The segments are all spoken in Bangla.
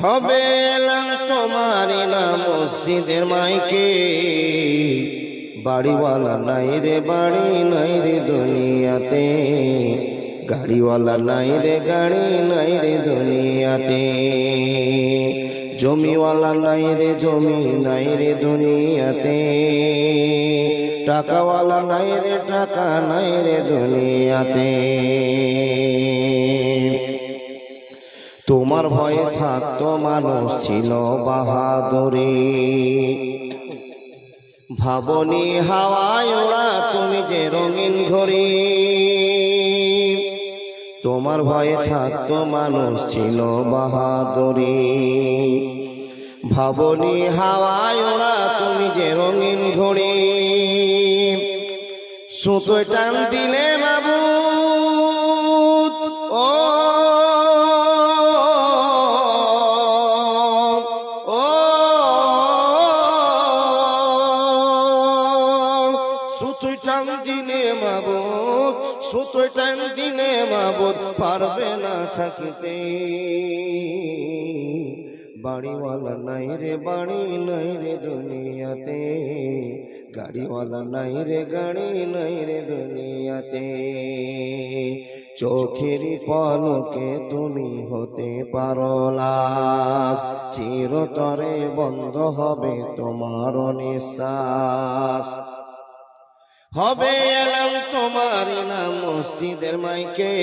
হবে এলাম তোমারি না মসজিদের মাইকে, বাড়িওয়ালা নাই রে বাড়ি নাই রে দুনিয়াতে, গাড়িওয়ালা নাই রে গাড়ি নাই রে দুনিয়াতে, জমিওয়ালা নাই রে জমি নাই রে দুনিয়াতে, টাকাওয়ালা নাই রে টাকা নাই রে দুনিয়াতে। তোমার ভয়ে থাকতো মানুষ ছিল বাহাদুরি, ভাবনি হাওয়ায় ওড়া তুমি যে রঙিন ঘড়ি। তোমার ভয়ে থাকতো মানুষ ছিল বাহাদুরি, ভাবনি হাওয়ায় ওড়া তুমি যে রঙিন ঘড়ি। সুতোয় টান দিলে মাবুদ ও সুতোয় টান দিলে মাবুদ, সুতোয় টান দিলে মাবুদ পারবে না থাকিতে। বাড়িওয়ালা নাই রে বাড়ি নাই রে দুনিয়াতে, গাড়িওয়ালা নাই রে গাড়ি নাই রে দুনিয়াতে। চোখেরই পলকে তুমি হতে পারো লাশ, চিরতরে বন্ধ হবে তোমার নিঃশ্বাস। হবে এলাম তোমারি নাম মসজিদের মাইকে,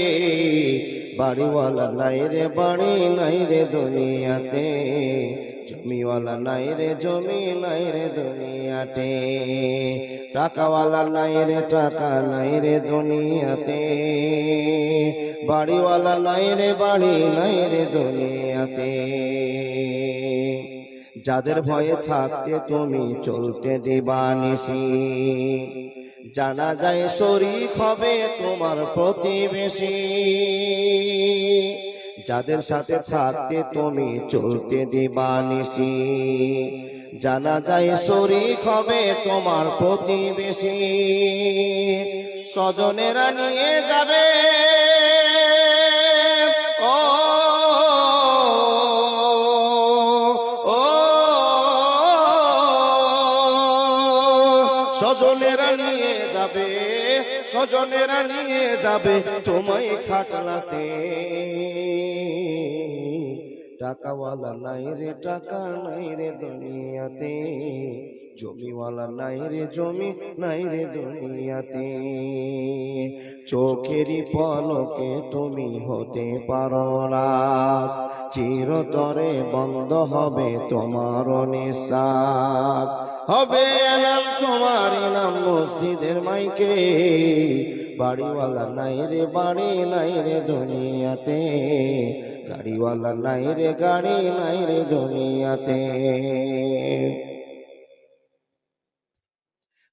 বাড়িওয়ালা নাই রে বাড়ি নাই রে দুনিয়াতে, জমিওয়ালা নাই রে জমি নাই রে দুনিয়াতে, টাকাওয়ালা নাই রে টাকা নাই রে দুনিয়াতে, বাড়িওয়ালা নাই রে বাড়ি নাই রে দুনিয়াতে। যাদের ভয়ে থাকতে তুমি চলতে দিবানিসি, জানা যায় শরীক হবে তোমার প্রতিবেশী। যাদের সাথে থাকতে তুমি চলতে দিবানিসি, জানা যায় শরীক হবে তোমার প্রতিবেশী। স্বজনেরা নিয়ে যাবে ও স্বজনেরা নিয়ে যাবে, স্বজনেরা নিয়ে যাবে তোমায় খাটলাতে। টাকাওয়ালা নাই রে টাকা নাই রে দুনিয়াতে, জমিওয়ালা নাই রে জমি নাই রে দুনিয়াতে। চোখেরই পলকে তুমি হতে পারো লাশ, চিরতরে বন্ধ হবে তোমার নিঃশ্বাস। হবে এলাম তোমারি নাম মসজিদের মাইকে, বাড়িওয়ালা নাই রে বাড়ি নাই রে দুনিয়াতে, গাড়িওয়ালা নাই রে গাড়ি নাই রে দুনিয়াতে।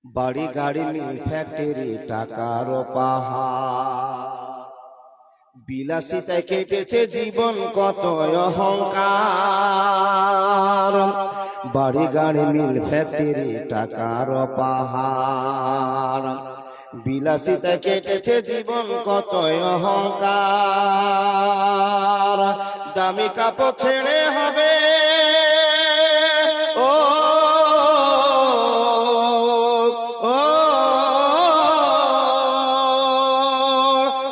বাড়ি গাড়ি মিল ফ্যাক্টরি টাকার পাহাড়, বিলাসিতায় কেটেছে জীবন কত অহংকার। বাড়ি গাড়ি মিল ফ্যাক্টরি টাকার পাহাড়, বিলাসিতায় কেটেছে জীবন কত অহংকার। দামি কাপড় ছেড়ে হবে ও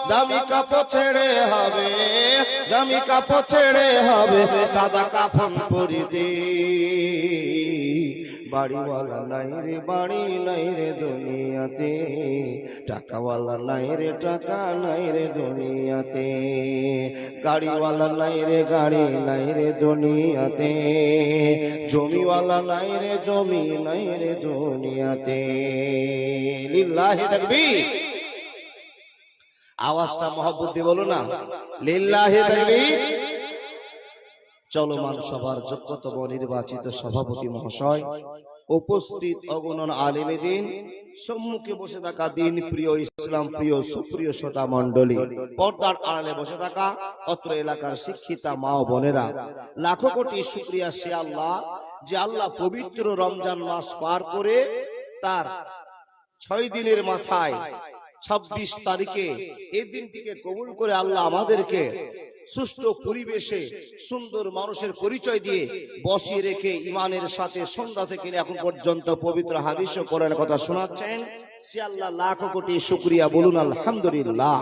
দামি কাপড় ছেড়ে হবে, দামি কাপড় ছেড়ে হবে সাদা কাফন পরিতে। বাড়িওয়ালা নাই রে বাড়ি নাই রে দুনিয়াতে, টাকাওয়ালা নাই রে টাকা নাই রে দুনিয়াতে, গাড়িওয়ালা নাই রে গাড়ি নাই রে দুনিয়াতে, জমিওয়ালা নাই রে জমি নাই রে দুনিয়াতে। লিল্লাহি তাকবীর। আওয়াজটা মহব্বত দিয়ে বলো না, লিল্লাহি তাকবীর। চলমান সভার যোগ্যতম নির্বাচিত সভাপতি মহাশয়, উপস্থিত অগণন আলেমে দ্বীন, সম্মুখে বসে থাকা দিন প্রিয় ইসলাম প্রিয় সুপ্রিয় শ্রোতা মণ্ডলী, পর্দার আড়ালে বসে থাকা অত্র এলাকার শিক্ষিতা মা ও বোনেরা, লাখো কোটি শুকরিয়া সে আল্লাহ যে আল্লাহ পবিত্র রমজান মাস পার করে তার 6 দিনের মাথায় 26 তারিখে এই দিনটিকে কবুল করে আল্লাহ আমাদেরকে সুষ্ঠু পরিবেশে সুন্দর মানুষের পরিচয় দিয়ে বসিয়ে রেখে ইমানের সাথে সন্ধ্যা থেকে এখন পর্যন্ত পবিত্র হাদিস ও কোরআনের কথা শোনাচ্ছেন, সে আল্লাহ লাখ কোটি শুকরিয়া, বলুন আলহামদুলিল্লাহ।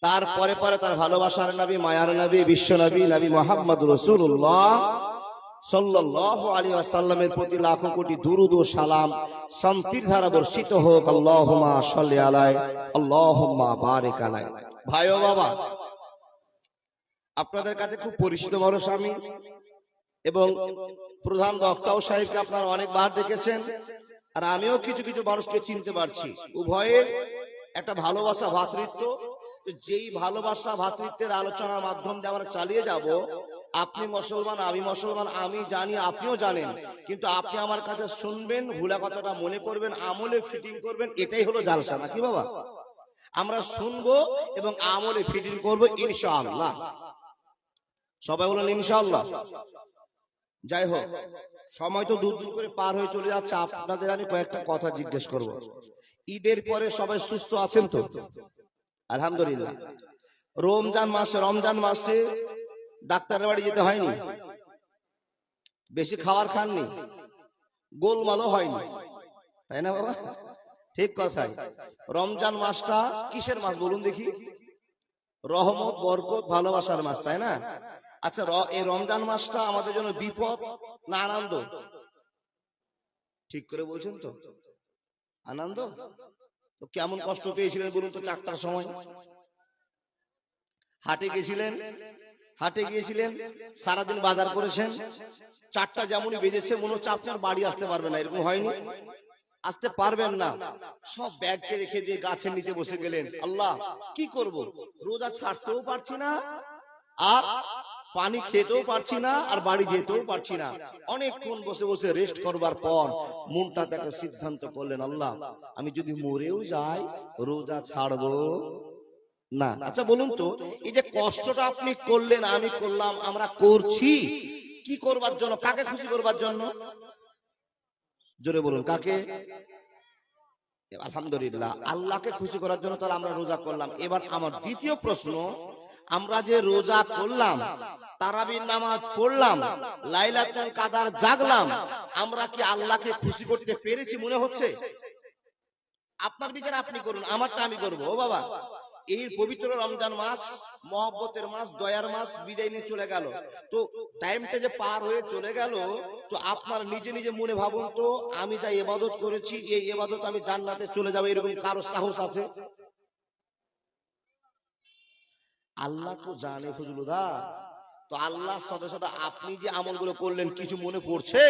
তারপরে পরে তার ভালোবাসার নবী, মায়ার নবী, বিশ্ব নবী, নবী মুহাম্মদ রাসূলুল্লাহ সাল্লাল্লাহু আলাইহি ওয়াসাল্লামের প্রতি লাখ কোটি দুরূদ ও সালাম শান্তির ধারা বর্ষিত হোক। আল্লাহুম্মা সাল্লি আলাইহি, আল্লাহুম্মা বারিক আলাইহি। ভাই ও বাবা, আপনাদের কাছে খুব পরিচিত মানুষ আমি, এবং প্রধান বক্তাও সাহেবকে আপনারা অনেকবার দেখেছেন, আর আমিও কিছু কিছু মানুষকে চিনতে পারছি। উভয়ের একটা ভালোবাসা, ভ্রাতৃত্ব। যেই ভালোবাসা ভ্রাতৃত্বের আলোচনার মাধ্যম দিয়ে আমরা চালিয়ে যাব, আপনি মুসলমান, আমি মুসলমান, আমি জানি, আপনিও জানেন, কিন্তু আপনি আমার কাছে শুনবেন, ভুলা কথাটা মনে করবেন, আমলে ফিটিং করবেন, এটাই হলো জালসা, নাকি বাবা? আমরা শুনবো এবং আমলে ফিটিং করবো ইনশাআল্লাহ। সবাই বলেন ইনশাআল্লাহ। যাই হোক, সময় তো দূর দূর করে পার হয়ে চলে যাচ্ছে। আপনাদের আমি কয়েকটা কথা জিজ্ঞেস করব। ঈদের পরে সবাই সুস্থ আছেন তো? আলহামদুলিল্লাহ। রমজান মাসে ডাক্তারের বাড়ি যেতে হয়নি, বেশি খাবার খাননি, গোলমালও হয়নি, তাই না বাবা? ঠিক কথাই। রমজান মাসটা কিসের মাস বলুন দেখি? রহমত, বরকত, ভালোবাসার মাস, তাই না? আচ্ছা, এই রমজান মাসটা আমাদের জন্য বিপদ না আনন্দ? ঠিক করে বলছেন তো? আনন্দ। তো কেমন কষ্ট পেয়েছিলেন বলুন তো? 4টার সময় হাটে গিয়েছিলেন, সারাদিন বাজার করেছেন, 4টা যেমনই বেজেছে মনে হচ্ছে আপনার বাড়ি আসতে পারবেন না, এরকম হয়নি? আসতে পারবেন না, সব ব্যাগকে রেখে দিয়ে গাছের নিচে বসে গেলেন। আল্লাহ, কি করব? রোজা ছাড়তেও পারছি না, আর পানি খেতেও পারছি না, আর বাড়ি যেতেও পারছি না। অনেকক্ষণ বসে বসে রেস্ট করবার পর মনটাতে একটা সিদ্ধান্ত করলেন, আল্লাহ, আমি যদি মরেও যাই রোজা ছাড়বো না। আচ্ছা বলুন তো, এই যে কষ্টটা আপনি করলেন, আমি করলাম, আমরা করছি, কি করবার জন্য? কাকে খুশি করবার জন্য? জোরে বলুন, কাকে? আলহামদুলিল্লাহ, আল্লাহকে খুশি করার জন্য তাহলে আমরা রোজা করলাম। এবার আমার দ্বিতীয় প্রশ্ন, আমরা যে রোজা করলাম, তারাবির নামাজ পড়লাম, লাইলাতুল কাদার জাগলাম, আমরা কি আল্লাহকে খুশি করতে পেরেছি মনে হচ্ছে? আপনার বিচার আপনি করুন, আমারটা আমি করবো। ও বাবা, এই পবিত্র রমজান মাস, মহব্বতের মাস, দয়ার মাস বিদায় নিয়ে চলে গেল, তো টাইমটা যে পার হয়ে চলে গেল, তো আপনার নিজে নিজে মনে ভাবুন তো, আমি যা ইবাদত করেছি, এই ইবাদত আমি জান্নাতে চলে যাবো, এরকম কারো সাহস আছে? আল্লাহ তো জানে ফজলুদা। তো আল্লাহর সাথে সাথে আপনি যে আমলগুলো করলেন, কিছু মনে পড়ছে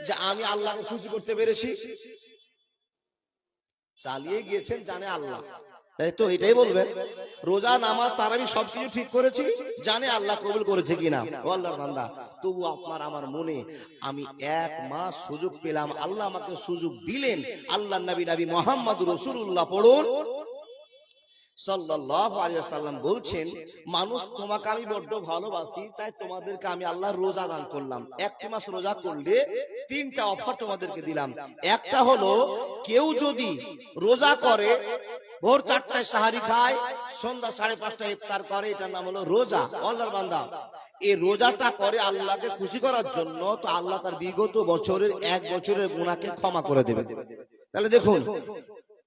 যে আমি আল্লাহকে খুশি করতে পেরেছি? চালিয়ে গিয়েছেন জানে আল্লাহ, তাই তো? এটাই বলবেন। রোজা, নামাজ, তারাবি সবকিছু ঠিক করেছি, জানে আল্লাহ কবুল করেছে কিনা। ও আল্লাহর বান্দা, তবু আপনার আমার মনে, আমি 1 মাস সুযোগ পেলাম, আল্লাহ আমাকে সুযোগ দিলেন। আল্লাহর নবী মুহাম্মদ রাসূলুল্লাহ পড়ুন সাল্লাল্লাহু আলাইহি ওয়াসাল্লাম বলছেন, মানুষ তোমাকে আমি বড্ড ভালোবাসি, তাই তোমাদেরকে আমি আল্লাহর রোজা দান করলাম। 1 মাস রোজা করলে 3টা অফার তোমাদেরকে দিলাম। একটা হলো, কেউ যদি রোজা করে, ভোর 4টায় সাহারি খায়, সন্ধ্যা 5:30টায় ইফতার করে, এটার নাম হলো রোজা। আল্লাহর বান্দা, এই রোজাটা করে আল্লাহকে খুশি করার জন্য, তো আল্লাহ তার বিগত বছরের 1 বছরের গুনাহকে ক্ষমা করে দেবে। তাহলে দেখুন,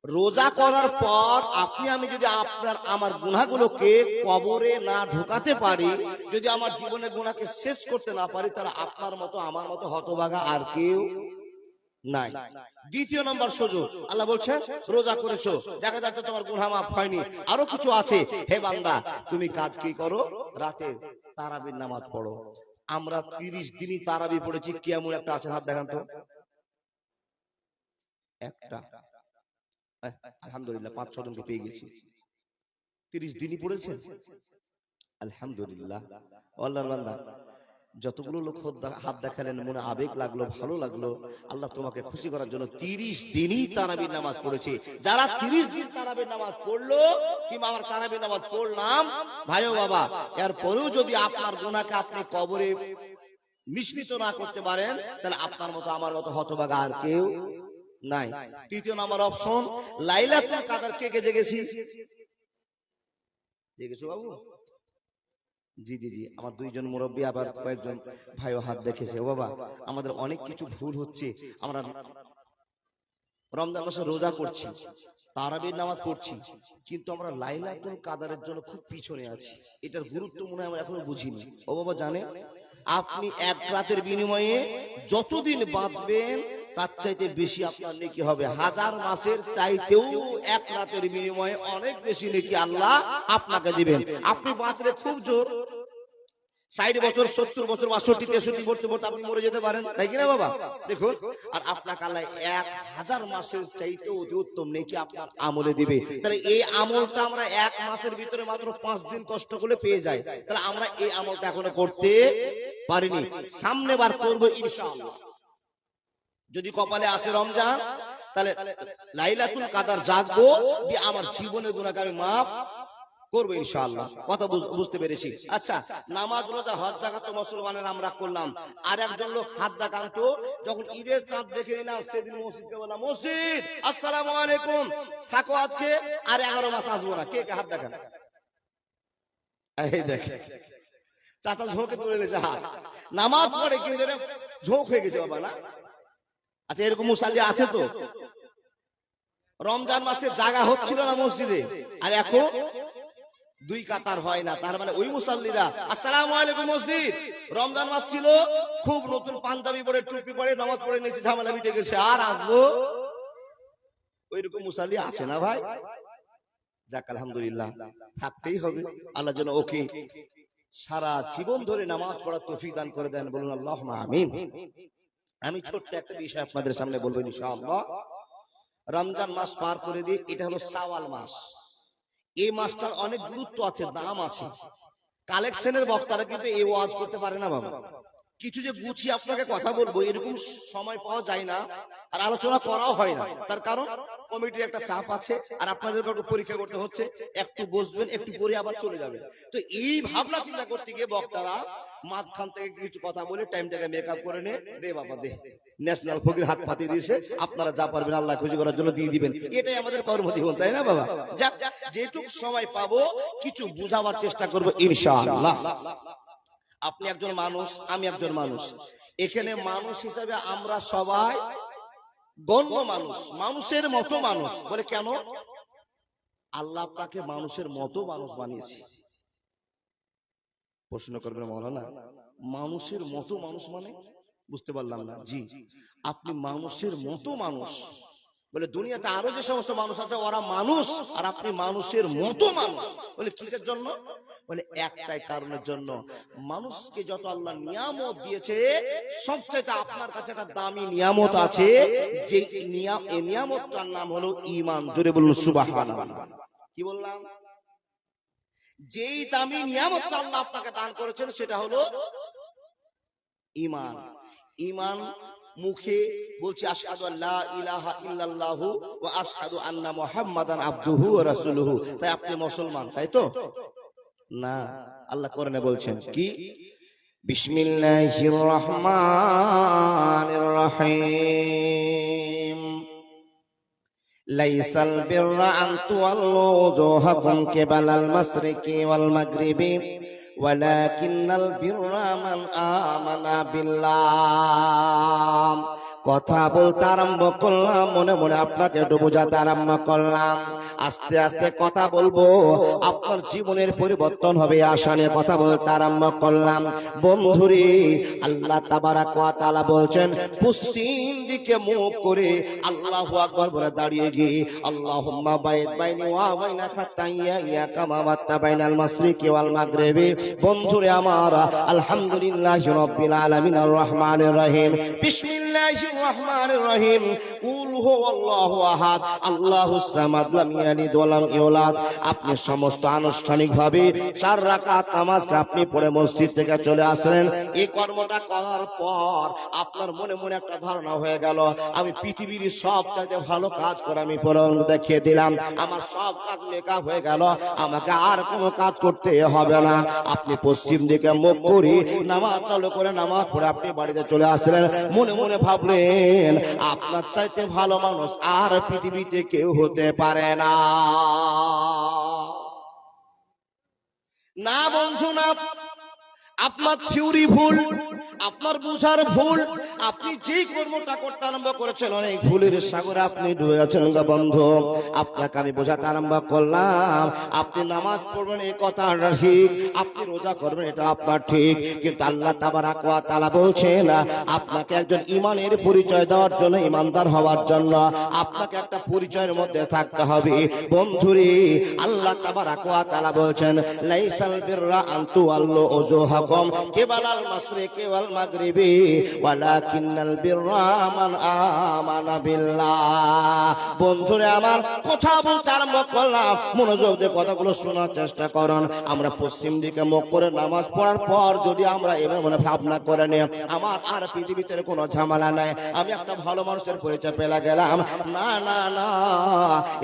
রোজা করার পর আপনি আমি যদি আপনার আমার গুনাহগুলোকে কবরে না ঢোকাতে পারি, যদি আমার জীবনের গুনাহকে শেষ করতে না পারি, তাহলে আপনার মতো আমার মতো হতভাগা আর কেউ নাই। দ্বিতীয় নম্বর সুযোগ, আল্লাহ বলছেন রোজা করেছো, দেখা যাচ্ছে তোমার গুনাহ মাফ হয়নি, আরো কিছু আছে, হে বান্দা তুমি কাজ কি করো? রাতে তারাবির নামাজ পড়ো। আমরা 30 দিনই তারাবি পড়েছি, কেমন একটা আছে? হাত দেখান তো। একটা, আলহামদুলিল্লাহ, 5-6 জনকে পেয়ে গেছি। 30 দিনই পড়েছেন, আলহামদুলিল্লাহ। আল্লাহর বান্দা, যতগুলো লোক হাত দেখালেন, মনে আবেগ লাগলো, ভালো লাগলো। আল্লাহ তোমাকে খুশি করার জন্য 30 দিনই তারাবির নামাজ পড়েছে। যারা 30 দিন তারাবির নামাজ পড়লো, কিংবা আমার তারাবির নামাজ পড়লাম, ভাই ও বাবা, এরপরেও যদি আপনার গুনাহকে আপনি কবরে মিশ্রিত না করতে পারেন, তাহলে আপনার মতো আমার মতো হতভাগা আর কেউ নাই। তৃতীয় নাম্বার অপশন, লাইলাতুল কাদর কে কে জেগেছি? জেগেছো বাবু? জি জি জি, আমার দুইজন মুরব্বী আবার কয়েকজন ভাইও হাত দেখেছে। ও বাবা, আমাদের অনেক কিছু ভুল হচ্ছে। আমরা রমজান মাসে রোজা করছি, তারাবির নামাজ পড়ছি, কিন্তু আমরা লাইলাতুল কাদারের জন্য খুব পিছনে আছি। এটার গুরুত্ব মনে হয় আমরা এখনো বুঝিনি। ও বাবা জানে, আপনি এক রাতের বিনিময়ে যতদিন বাঁচবেন তার চাইতে বেশি আপনার নেকি হবে। হাজার মাসের চাইতেও এক রাতের বিনিময়ে অনেক বেশি নেকি আল্লাহ আপনাকে দিবেন। আপনি বাঁচলে খুব জোর 60 বছর, 70 বছর, 62, 63 পড়তে পড়তে আপনি মরে যেতে পারেন, তাই কিনা বাবা? দেখুন, আর আপনাকে আল্লাহ 1000 মাসের চাইতেও অতি উত্তম নেকি আপনার আমলে দিবে। তাহলে এই আমলটা আমরা এক মাসের ভিতরে মাত্র 5 দিন কষ্ট করে পেয়ে যাই। তাহলে আমরা এই আমলটা এখনো করতে পারিনি, সামনে বার করবো ইনশাআল্লাহ। যদি কপালে আসে রমজান, তাহলে লাইলাতুল কাদার জাগবো, দিয়ে আমার জীবনের গুনাহকে আমি মাফ করবো ইনশাআল্লাহ। কথা বুঝতে পেরেছি? আচ্ছা, নামাজ রোজা হজ জাকাত তো মুসলমানের আমরা করলাম। আর একজন লোক হাত দেখাতো, যখন ঈদের চাঁদ দেখে নিলাম সেদিন মসজিদকে বললাম, মসজিদ আসসালামু আলাইকুম, থাকো আজকে আর 11 মাস আসবো না। কে কে হাত দেখান? এই দেখে চাচা ঝোঁকে তুলে নিয়েছে হাত। নামাজ পড়ে কিন্তু ঝোঁক হয়ে গেছে বাবা, না? আচ্ছা, এরকম মুসাল্লি আছে তো? রমজান মাসে জাগা হচ্ছিল না মসজিদে, আর এখন 2 কাতার হয় না। তার মানে ওই মুসাল্লিরা আসসালামু আলাইকুম মসজিদ, রমজান মাস ছিল, খুব নতুন পাঞ্জাবি পরে টুপি পরে নামাজ পড়ে নিয়েছে, ঝামেলা মিটে গেছে, আর আসবো। ওইরকম মুসাল্লি আছে না ভাই? যাক আলহামদুলিল্লাহ, থাকতেই হবে। আল্লাহ যেন ওকে সারা জীবন ধরে নামাজ পড়ার তৌফিক দান করে দেন, বলুন আল্লাহুম্মা আমিন। আমি ছোট্ট একটা বিষয় আপনাদের সামনে বলবো ইনশাআল্লাহ। রমজান মাস পার করে দিয়ে এটা হলো শাওয়াল মাস। এই মাসটার অনেক গুরুত্ব আছে, দাম আছে। কালেকশনের বক্তারা কিন্তু এই ওয়াজ করতে পারে না বাবা। কিছু যে গুছিয়ে আপনাকে কথা বলবো এরকম সময় পাওয়া যায় না, আর আলোচনা করাও হয় না। তার কারণ কমিটির একটা চাপ আছে, আর আপনাদেরকে একটু পরীক্ষা করতে হচ্ছে। একটু বসবেন, একটু পরে আবার চলে যাবে। তো এই ভাবনা চিন্তা করতে গিয়ে বক্তারা মাঝখান থেকে কিছু কথা বলে টাইমটাকে মেকআপ করে নে, দে বাবা দে, ন্যাশনাল ফকির হাত পাতিয়ে দিয়েছে, আপনারা যা পারবেন আল্লাহ খুশি করার জন্য দিয়ে দিবেন। এটাই আমাদের কর্মজীবন, তাই না বাবা? যাক, যেটুক সময় পাবো কিছু বুঝাবার চেষ্টা করবো ইনশাআল্লাহ। আপনি একজন মানুষ, আমি একজন মানুষ। এখানে মানুষ হিসাবে আমরা সবাই গণ্য মানুষ, মানুষের মতো মানুষ। বলে কেন? আল্লাহ আপনাকে মানুষের মতো মানুষ বানিয়েছে। প্রশ্ন করবেন মাওলানা, মানুষের মতো মানুষ মানে বুঝতে পারলাম না। জি, আপনি মানুষের মতো মানুষ। বলে দুনিয়াতে আরো যে সমস্ত মানুষ আছে ওরা মানুষ, আর আপনি মানুষের মতো মানুষ। বলে কিসের জন্য? বলে একটাই কারণের জন্য, মানুষকে যত আল্লাহ নিয়ামত দিয়েছে সবচেয়ে আপনার কাছে একটা দামি নিয়ামত আছে, যে নিয়ামতটার নাম হলো ঈমান। জোরে বলুন সুবহানাল্লাহ। কি বললাম? যেই দামি নিয়ামতটা আল্লাহ আপনাকে দান করেছেন সেটা হলো ঈমান। ঈমান মুখে বলছি আশহাদু আল্লা ইলাহা ইল্লাল্লাহু ওয়া আশহাদু আন্না মুহাম্মাদান আবদুহু ওয়া রাসূলুহু। তাই আপনি মুসলমান, তাই তো? না, আল্লাহ কোরআনে বলছেন কি? বিসমিল্লাহির রহমানির রহিম, লাইসাল বিররা আন তুওয়াল্লু ওজুহাকুম কিবালাল মাশরিকি ওয়াল মাগরিবি ওয়ালাকিন্নাল বিররা মান আমানা বিল্লাহ। কথা বলতে আরম্ভ করলাম, মনে মনে আপনাকে একটু বোঝাতে আরম্ভ করলাম। আস্তে আস্তে কথা বলবো, আপনার জীবনের পরিবর্তন হবে, আশা নিয়ে কথা বলতে আরম্ভ করলাম। বন্ধুরে, আল্লাহ তাবারাক ওয়া তাআলা বলছেন, পশ্চিম দিকে মুখ করে আল্লাহু আকবার বলে দাঁড়িয়ে গিয়ে আল্লাহুম্মা বাইদ বাইনি ওয়া বাইনা খাতাইয়া কামা বাত্তা বাইনাল মাশরিকি ওয়াল মাগরিবি। বন্ধুরে আমার, আলহামদুলিল্লাহি রাব্বিল আলামিন আর রহমানির রহিম, বিসমিল্লাহির রহমানির রহিম, কুল হুয়াল্লাহু আহাদ আল্লাহুস সামাদ লাম ইয়ালিদ ওয়া লাম ইউলাদ। আপনি সমস্ত আনুষ্ঠানিকভাবে 4 রাকাত নামাজকে আপনি পড়ে মসজিদ থেকে চলে আসলেন। এই কর্মটা করার পর আপনার মনে মনে একটা ধারণা হয়ে গেল, আমি পৃথিবীর সব চাইতে ভালো কাজ করে আমি পরে দেখিয়ে দিলাম, আমার সব কাজ মেকআপ হয়ে গেল, আমাকে আর কোনো কাজ করতে হবে না। আপনি পশ্চিম দিকে মুখ করে নামাজ চালু করে নামাজ পড়ে আপনি বাড়িতে চলে আসলেন। মনে মনে ভাবলেন, আপনার চাইতে ভালো মানুষ আর পৃথিবীতে কেউ হতে পারে না। না বন্ধু না, আপনার থিওরি ভুল, আপনার বুঝার ভুল, আপনি যেই কর্মটা করতে আরম্ভ করেছেন অনেক ভুলের সাগরে আপনি ডুবে আছেন গো বন্ধু। আপনাকে আমি বোঝাতে আরম্ভ করলাম, আপনি নামাজ পড়বেন এই কথাটা ঠিক, আপনি রোজা করবেন এটা আপনার ঠিক, কিন্তু আল্লাহ তাবারাক ওয়া তাআলা বলছেন আপনাকে একজন ইমানের পরিচয় দেওয়ার জন্য, ইমানদার হওয়ার জন্য আপনাকে একটা পরিচয়ের মধ্যে থাকতে হবে বন্ধুরে। আল্লাহ তাবারাক ওয়া তাআলা বলছেন লাইসাল বিররা আন তুওয়াল্লু উজুহাকুম কিবালাল মাশরিকি ওয়াল মাগরিবি ওয়ালাকিন্নাল বিররা মান আমানা বিল্লাহ। বন্ধুরে আমার কথা বলতে আরম্ভ করলাম, মনোযোগ দিয়ে কথাগুলো শোনার চেষ্টা করুন। আমরা পশ্চিম দিকে মুখ করে নামাজ পড়ার পর যদি আমরা এভাবে ভাবনা করে নিই আমার আর পৃথিবীতে কোনো ঝামেলা নাই, আমি একটা ভালো মানুষের পরিচয় পেয়ে গেলাম, না না না,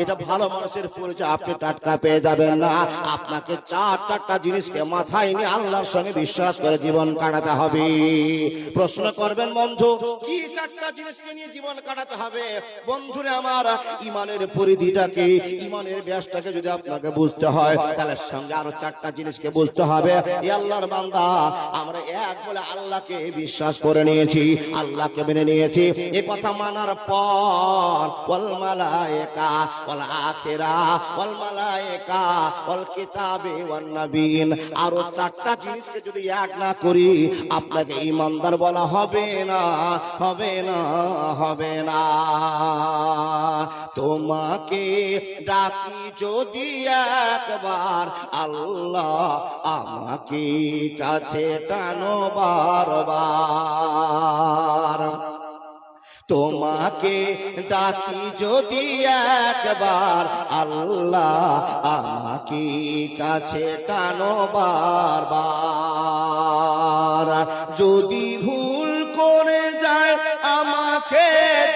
এটা ভালো মানুষের পরিচয় আপনি টাটকা পেয়ে যাবেন না। আপনাকে চারটা জিনিসকে মাথায় নিয়ে আল্লাহর সঙ্গে বিশ্বাস করে জীবন কাটাতে হবে। প্রশ্ন করবেন বন্ধু কি চারটা জিনিসকে নিয়ে জীবন কাটাতে হবে? বন্ধুরে আমার ইমানের পরিধিটাকে, ইমানের ব্যাসটাকে যদি আপনাকে বুঝতে হয় তাহলে সঙ্গে আরো চারটা জিনিসকে বুঝতে হবে। এ আল্লাহর বান্দা, আমরা এক বলে আল্লাহকে বিশ্বাস করে নিয়েছি, আল্লাহকে মেনে নিয়েছি, এ কথা মানার পর ওয়াল মালায়েকা ওয়াল আখিরা ওয়াল মালায়েকা ওয়াল কিতাবে ওয়ান নবীন, আরো চারটা জিনিসকে যদি এক না করি আপনাকে ইমানদার বলা হবে না, হবে না, হবে না। তোমাকে ডাকি যদি একবার আল্লাহ আমাকে কাছে টানো বারবার, তোমাকে ডাকি যদি একবার আল্লাহ আমাকে কাছে টানো বারবার, যদি ভুল করে যায় আমাকে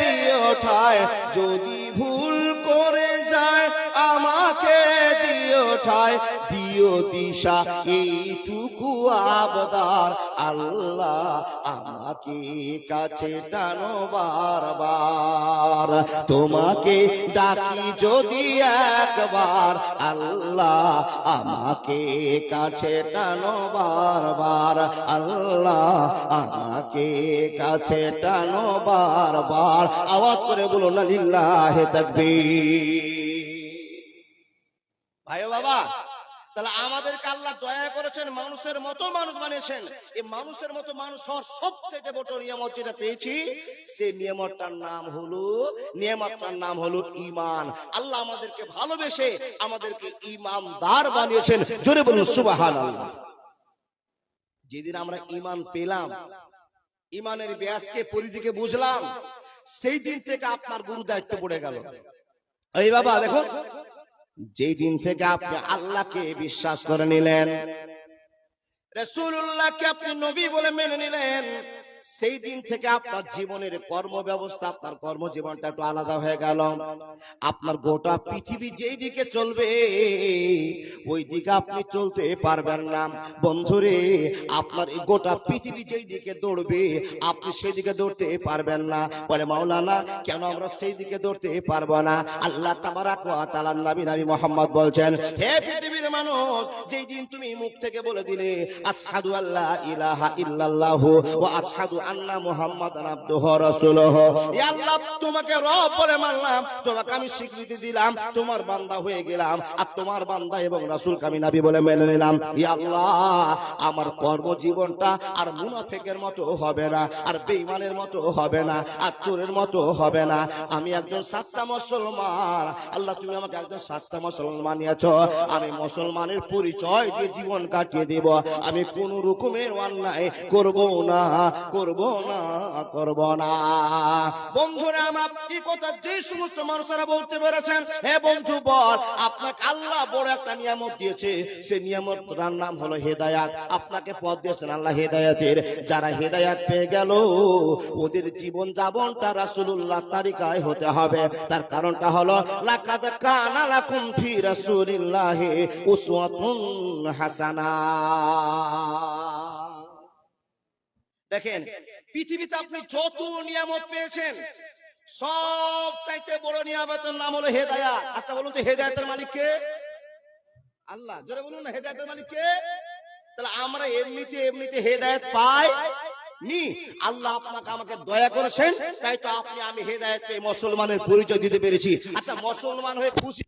দিও ঠায়, যদি ভুল করে যায় আমাকে দিও ঠায়, দিও দিশা এইটুকু আবদার আল্লাহ আমাকে কাছে টানো বারবার, তোমাকে ডাকি যদি একবার আল্লাহ আমাকে কাছে টানো বারবার, আল্লাহ আমাকে কাছে টানো বারবার। আওয়াজ করে বলো না লিল্লাহে তাকবীর। ভাই বাবা, তাহলে আমাদেরকে আল্লাহ দয়া করেছেন, মানুষের মতো মানুষ বানিয়েছেন। এই মানুষের মতো মানুষ হওয়ার সবথেকে বড় নিয়ামত যেটা পেয়েছি, সেই নিয়ামতটার নাম হলো ঈমান। আল্লাহ আমাদেরকে ভালোবেসে আমাদেরকে ঈমানদার বানিয়েছেন। জোরে বলুন সুবহানাল্লাহ। যেদিন আমরা ঈমান পেলাম, ঈমানের ব্যাসকে পরিধিকে বুঝলাম, সেই দিন থেকে আপনার গুরু দায়িত্ব পড়ে গেল। এই বাবা দেখো, যেই দিন থেকে আপনি আল্লাহকে বিশ্বাস করে নিলেন, রাসূলুল্লাহকে আপনি নবী বলে মেনে নিলেন, সেই দিন থেকে আপনার জীবনের কর্ম ব্যবস্থা, আপনার কর্মজীবনটা একটু আলাদা হয়ে গেল। আপনার গোটা পৃথিবী যেই দিকে চলবে ওই দিকে আপনি চলতে পারবেন না বন্ধুরে। আপনার এই গোটা পৃথিবী যেই দিকে দৌড়বে আপনি সেই দিকে দৌড়তে পারবেন না। বলে মাওলানা কেন আমরা সেই দিকে দৌড়তে পারবো না? আল্লাহ তাবারাক ওয়া তাআলা নবী মুহাম্মদ বলছেন, হে পৃথিবীর মানুষ, যেই দিন তুমি মুখ থেকে বলে দিলে আশহাদু আল্লা ইলাহা ইল্লাল্লাহু ওয়া আশহাদু আন্না মুহাম্মাদান আবদুহু ওয়া রাসূলুহু, ইয়া আল্লাহ তোমাকে রব বলে মানলাম, তোমাকে আমি স্বীকৃতি দিলাম, তোমার বান্দা হয়ে গেলাম, আর তোমার বান্দা এবং রাসূলকে আমি নবী বলে মেনে নিলাম। ইয়া আল্লাহ আমার কর্মজীবনটা আর মুনাফিকের মতো হবে না, আর বেঈমানের মতো হবে না, আর চোরের মতো হবে না। আমি একজন সাচ্চা মুসলমান। আল্লাহ তুমি আমাকে একজন সাচ্চা মুসলমান বানিয়েছো, আমি মুসলমানের পরিচয় দিয়ে জীবন কাটিয়ে দেব। আমি কোন রকমের অন্যায় করব না, করব না, করব না। বন্ধুরা আমার এই কথা যে সমস্ত মানুষরা বলতে পেরেছেন, হে বন্ধু বল, আপনাকে আল্লাহ বড় একটা নিয়ামত দিয়েছে, সেই নিয়ামতটার নাম হলো হেদায়াত। আপনাকে পথ দিয়েছেন আল্লাহ হেদায়াতের। যারা হেদায়াত পেয়ে গেল ওদের জীবন যাপনটা রাসূলুল্লাহ তরিকায় হতে হবে। তার কারণটা হলো লাকাদ কানা লাকুম ফি রাসূলিল্লাহি উসওয়াতুন হাসানাহ। দেখেন পৃথিবীতে আপনি যত নিয়ামত পেয়েছেন সব চাইতে বড় নিয়ামতের নাম হলো হেদায়াত। আচ্ছা বলুন তো হেদায়াতের মালিক কে? আল্লাহ। জোরে বলুন না, হেদায়াতের মালিক কে? তাহলে আমরা এমনিতে এমনিতে হেদায়েত পাই নি, আল্লাহ আপনাকে আমাকে দয়া করেছেন, তাই তো আপনি আমি হেদায়েত পেয়ে মুসলমানের পরিচয় দিতে পেরেছি। আচ্ছা, মুসলমান হয়ে খুশি?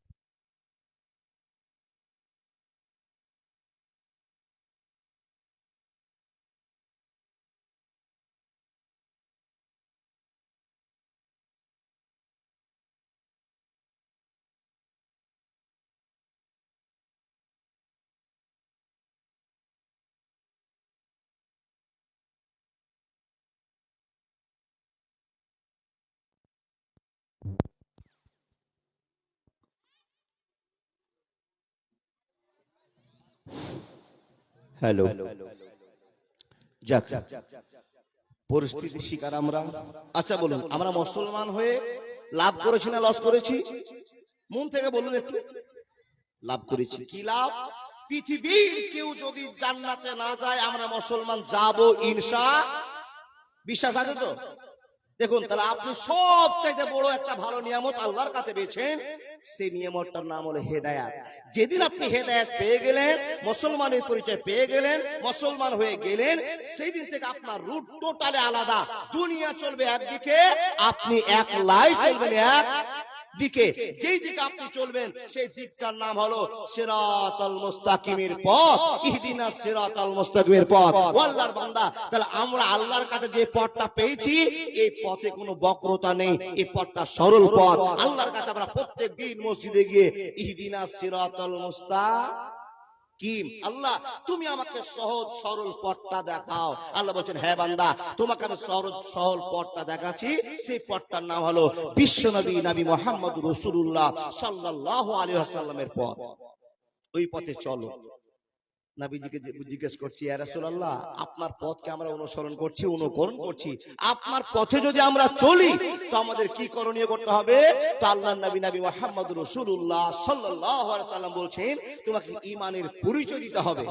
হ্যালো, যাক, পরিস্থিতি শিকার আমরা। আচ্ছা বলুন, আমরা মুসলমান হয়ে লাভ করেছি না লস করেছি? মন থেকে বলুন একটু। লাভ করেছি। কি লাভ? পৃথিবীর কেউ যদি জান্নাতে না যায়, আমরা মুসলমান যাব ইনশাআল্লাহ। বিশ্বাস আছে তো? দেখুন, তাহলে আপনি সবচাইতে বড় একটা ভালো নিয়ামত আল্লাহর কাছে পেয়েছেন, সেই নিয়ামতটার নাম হলো হেদায়েত। যেদিন আপনি হেদায়েত পেয়ে গেলেন, মুসলমানের পরিচয় পেয়ে গেলেন, মুসলমান হয়ে গেলেন, সেই দিন থেকে আপনার রুট টোটালি আলাদা। দুনিয়া চলবে একদিকে, আপনি একলাই চলবেন এক দিকে। যেই দিকে আপনি চলবেন সেই দিকটার নাম হলো সিরাতাল মুস্তাকিমের পথ। ইহদিনাস সিরাতাল মুস্তাকিমের পথ। ও আল্লাহর বান্দা, তাহলে আমরা আল্লাহর কাছে যে পথটা পেয়েছি, এই পথে কোনো বক্রতা নেই, এই পথটা সরল পথ। আল্লাহর কাছে আমরা প্রত্যেকদিন মসজিদে গিয়ে ইহদিনাস সিরাতাল মুস্তাকিম, আল্লাহ তুমি আমাকে সহজ সরল পথটা দেখাও। আল্লাহ বলছেন, হ্যাঁ বান্দা, তোমাকে আমি সহজ সরল পথটা দেখাচ্ছি। সেই পথটার নাম হলো বিশ্বনবী নবী মুহাম্মদ রাসূলুল্লাহ সাল্লাল্লাহু আলাইহি ওয়াসাল্লামের পথ। ওই পথে চলো। নবীজিকে জিজ্ঞেস করছি, ইয়া রাসূলুল্লাহ, আপনার পথকে আমরা অনুসরণ করছি, অনুকরণ করছি, আপনার পথে যদি আমরা চলি তো আমাদের কি করণীয় করতে হবে? তো আল্লাহর নবী নবী মুহাম্মদ রাসূলুল্লাহ সাল্লাল্লাহু আলাইহি ওয়াসাল্লাম বলছেন, তোমাকে ঈমানের পরিচয় দিতে হবে।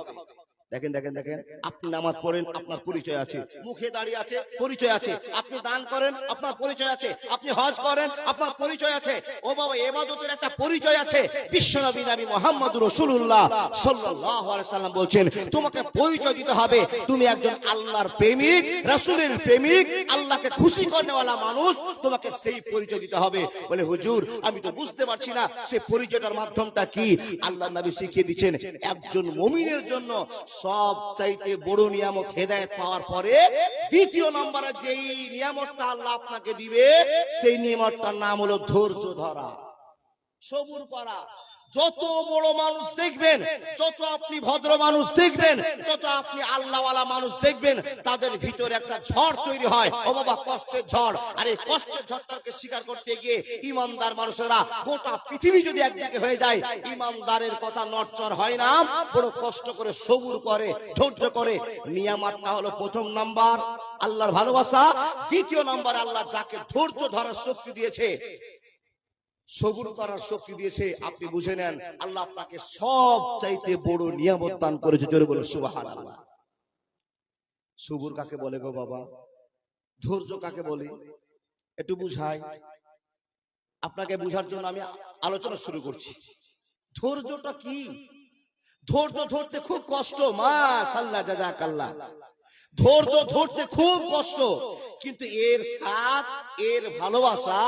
দেখেন দেখেন দেখেন, আপনি নামাজ পড়েন, আপনার পরিচয় আছে, মুখে দাঁড়িয়ে আছে, পরিচয় আছে, আপনি দান করেন, আপনার পরিচয় আছে, আপনি হজ করেন, আপনার পরিচয় আছে। ও বাবা, ইবাদতের একটা পরিচয় আছে। বিশ্বনবী নবী মুহাম্মদ রাসূলুল্লাহ সাল্লাল্লাহু আলাইহি সাল্লাম বলছেন, তোমাকে পরিচয় দিতে হবে তুমি একজন আল্লাহর প্রেমিক, রাসূলের প্রেমিক, আল্লাহকে খুশি করেওয়ালা মানুষ। তোমাকে সেই পরিচয় দিতে হবে। বলে, হুজুর, আমি তো বুঝতে পারছি না সেই পরিচয়টার মাধ্যমটা কি। আল্লাহর নবী শিখিয়ে দিচ্ছেন, একজন মুমিনের জন্য সব চাইতে বড় নিয়ামত হেদায়েত পাওয়ার পরে দ্বিতীয় নম্বরে যেই নিয়ামতটা আল্লাহ আপনাকে দিবে, সেই নিয়ামতটার নাম হলো ধৈর্য ধরা, সবুর করা। যত বড় মানুষ দেখবেন, যত আপনি ভদ্র মানুষ দেখবেন, যত আপনি আল্লাহওয়ালা মানুষ দেখবেন, তাদের ভিতরে একটা ঝড় তৈরি হয়। ও বাবা, কষ্টের ঝড়। আর এই কষ্টের ঝড়টাকে স্বীকার করতে গিয়ে ইমানদার মানুষেরা, গোটা পৃথিবী যদি একদিকে হয়ে যায়, ইমানদারের কথা নড়চড় হয় না। বড় কষ্ট করে সবুর করে, ধৈর্য করে। নিয়ামতটা হলো প্রথম নাম্বার আল্লাহর ভালোবাসা। দ্বিতীয় নাম্বার, আল্লাহ যাকে ধৈর্য ধরার শক্তি দিয়েছে, সবুর করার শক্তি দিয়েছে, আপনি বুঝে নেন আল্লাহ আপনাকে সব চাইতে বড় নিয়ামত দান করেছে। জোরে বলে সুবহানাল্লাহ। সবুর কাকে বলে গো বাবা? ধৈর্য কাকে বলে? একটু বুঝাই। আপনাকে বুঝার জন্য আমি আলোচনা শুরু করছি। ধৈর্যটা কি? ধৈর্য ধরতে খুব কষ্ট। মাশাআল্লাহ, জাযাকাল্লাহ। ধৈর্য ধরতে খুব কষ্ট, কিন্তু এর স্বাদ, এর ভালোবাসা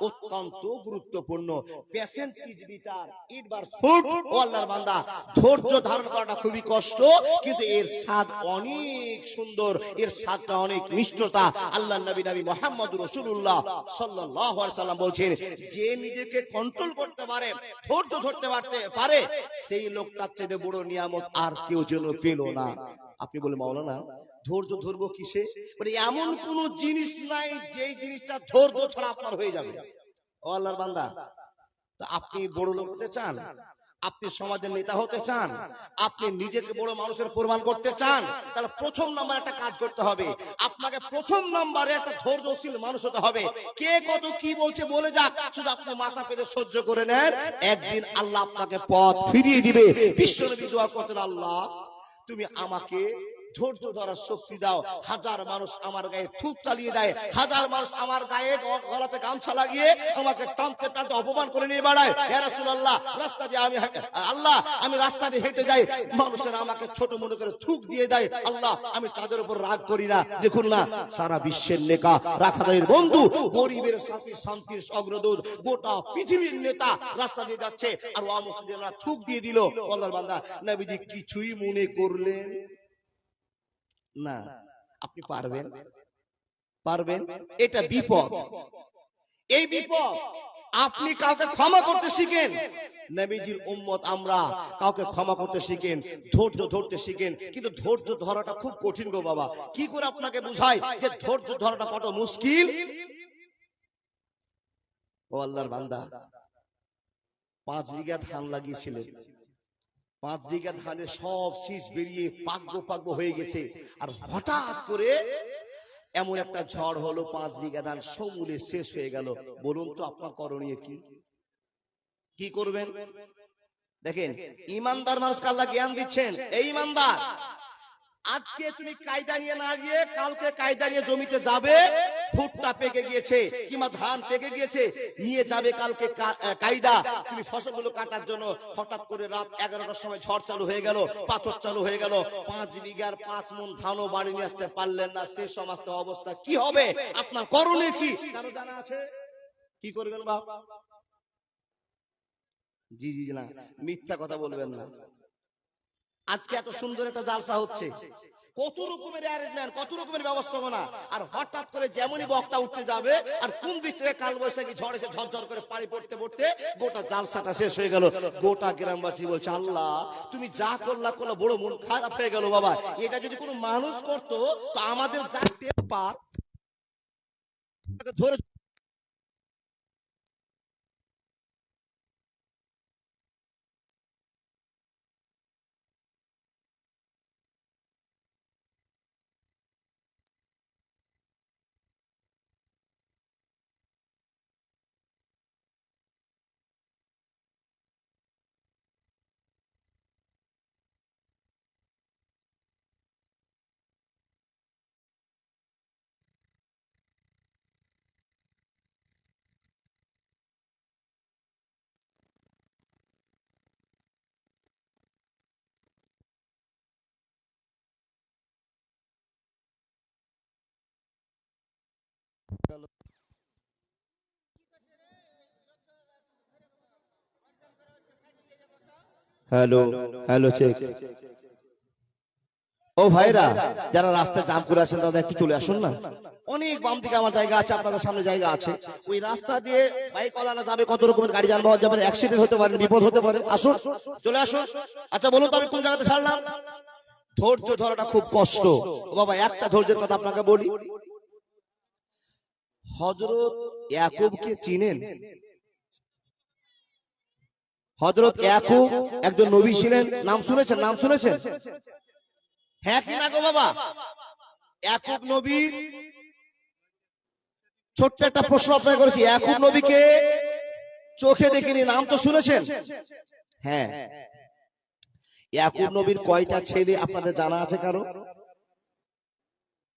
অত্যন্ত গুরুত্বপূর্ণ। Patience is bitter, it bar food. ও আল্লাহর বান্দা, ধৈর্য ধারণ করাটা খুবই কষ্ট, কিন্তু এর স্বাদ অনেক সুন্দর, এর স্বাদটা অনেক মিষ্টতা। আল্লাহর নবী নবী মুহাম্মদ রাসূলুল্লাহ সাল্লাল্লাহু আলাইহি সাল্লাম বলছেন, যে নিজেকে কন্ট্রোল করতে পারে, ধৈর্য ধরতে পারে, সেই লোকটার চেয়ে বড় নিয়ামত আর কেউ যেন পেল না। আপনি বলে, মাওলানা, ধৈর্য ধরবো কিসে? বলে, এমন কোন জিনিস নাই যেই জিনিসটা ধৈর্য ছাড়া আপনার হয়ে যাবে। ও আল্লাহর বান্দা, তো আপনি বড় লোক হতে চান, আপনি সমাজের নেতা হতে চান, আপনি নিজেকে বড় মানুষের প্রমাণ করতে চান, তাহলে প্রথম নম্বরে একটা কাজ করতে হবে। আপনাকে প্রথম নম্বরে একটা ধৈর্যশীল মানুষ হতে হবে। কে কত কি বলছে বলে যাক, শুধু আপনি মাথা পেতে সহ্য করে নেন। একদিন আল্লাহ আপনাকে পথ ফিরিয়ে দিবে। বিশ্বনবী দোয়া করতেন, আল্লাহ তুমি আমাকে ধৈর্য ধরার শক্তি দাও। হাজার মানুষ আমার গায়ে থুপ চালিয়ে দেয়, হাজার মানুষ আমার গায়ে গলাতে গামছা লাগিয়ে আমাকে টানতে টানতে অপমান করে নিয়ে বেড়ায়। ইয়া রাসূলুল্লাহ, রাস্তা দিয়ে আল্লাহ আমি রাস্তা দিয়ে হেঁটে যাই, মানুষেরা আমাকে ছোট মনে করে থুক দিয়ে দেয়। আল্লাহ, আমি তাদের উপর রাগ করি না। দেখুন না, সারা বিশ্বের নেতা, রাখাদারের বন্ধু, গরিবের সাথী, শান্তির অগ্রদূত, গোটা পৃথিবীর নেতা রাস্তা দিয়ে যাচ্ছে, আর অমুসলিমরা থুক দিয়ে দিল। আল্লাহর বান্দা, নবীজি কিছুই মনে করলেন না। আপনি পারবেন? পারবেন? এটা বিপদ, এই বিপদ। আপনি কাউকে ক্ষমা করতে শিখেন, নবীজির উম্মত আমরা, কাউকে ক্ষমা করতে শিখেন, ধৈর্য ধরতে শিখেন। কিন্তু ধৈর্য ধরাটা খুব কঠিন গো বাবা। কি করে আপনাকে বুঝাই যে ধৈর্য ধরাটা কত মুশকিল? ও আল্লাহর বান্দা, 5 বিঘা ধান লাগিয়েছিলেন, 5 বিঘা ধানের সব শীষ বেরিয়ে পাকবো হয়ে গেছে, আর হঠাৎ করে এমন একটা ঝড় হলো, 5 বিঘা ধান সমূলে শেষ হয়ে গেল। বলুন তো আপনার করণীয় কি? কি করবেন? দেখেন, ইমানদার মানুষকে আল্লাহ জ্ঞান দিচ্ছেন। এই ইমানদার, আজকে তুমি কায়দা নিয়ে না গিয়ে কালকে কায়দা নিয়ে জমিতে যাবে, ভুট্টা পেকে গিয়েছে কিংবা ধান পেকে গিয়েছে, নিয়ে যাবে কালকে কায়দা তুমি ফসলগুলো কাটার জন্য। হঠাৎ করে রাত 11টার সময় ঝড় চালু হয়ে গেল, পাথর চালু হয়ে গেল, 5 বিঘার 5 মণ ধানও বাড়ি নিয়ে আসতে পারলেন না। সে সমস্ত অবস্থা কি হবে? আপনার করণীয় কি কারো জানা আছে? কি করবেন বাপ? জি জি না, মিথ্যা কথা বলবেন না। আজকে এত সুন্দর একটা জালসা হচ্ছে, কত রকমের অ্যারেঞ্জমেন্ট, কত রকমের ব্যবস্থাপনা, আর হঠাৎ করে যেমনই বক্তা উঠতে যাবে, আর কোন দিক থেকে কাল বৈশাখী ঝড় এসে ঝরঝর করে পানি পড়তে পড়তে গোটা জালসাটা শেষ হয়ে গেল। গোটা গ্রামবাসী বলছে, আল্লাহ তুমি যা করলা বড় মন খারাপ হয়ে গেল বাবা। এটা যদি কোনো মানুষ করতো তো আমাদের জানতে পার ধরে হ্যালো হ্যালো চেক। ও ভাইরা, যারা রাস্তায় জাম করে আছেন তারা একটু চলে আসুন না। অনেক বাম দিকে আমার জায়গা আছে, আপনাদের সামনে জায়গা আছে। ওই রাস্তা দিয়ে বাইক ওয়ালারা যাবে, কত রকমের গাড়ি যানবাহন যাবে, অ্যাক্সিডেন্ট হতে পারে, বিপদ হতে পারে। আসুন, চলে আসুন। আচ্ছা বলুন তো আমি কোন জায়গাতে ছাড়লাম? ধৈর্য ধরাটা খুব কষ্ট ও বাবা। একটা ধৈর্যের কথা আপনাকে বলি, হযরত ইয়াকুবকে চিনেন? হযরত ইয়াকুব একজন নবী ছিলেন, নাম শুনেছেন? নাম শুনেছেন? হ্যাঁ কি না গো বাবা? ইয়াকুব নবী, ছোট্ট একটা প্রশ্ন আপনাকে করেছি, ইয়াকুব নবীকে চোখে দেখিনি, নাম তো শুনেছেন? হ্যাঁ। ইয়াকুব নবীর কয়টা ছেলে আপনাদের জানা আছে কারো?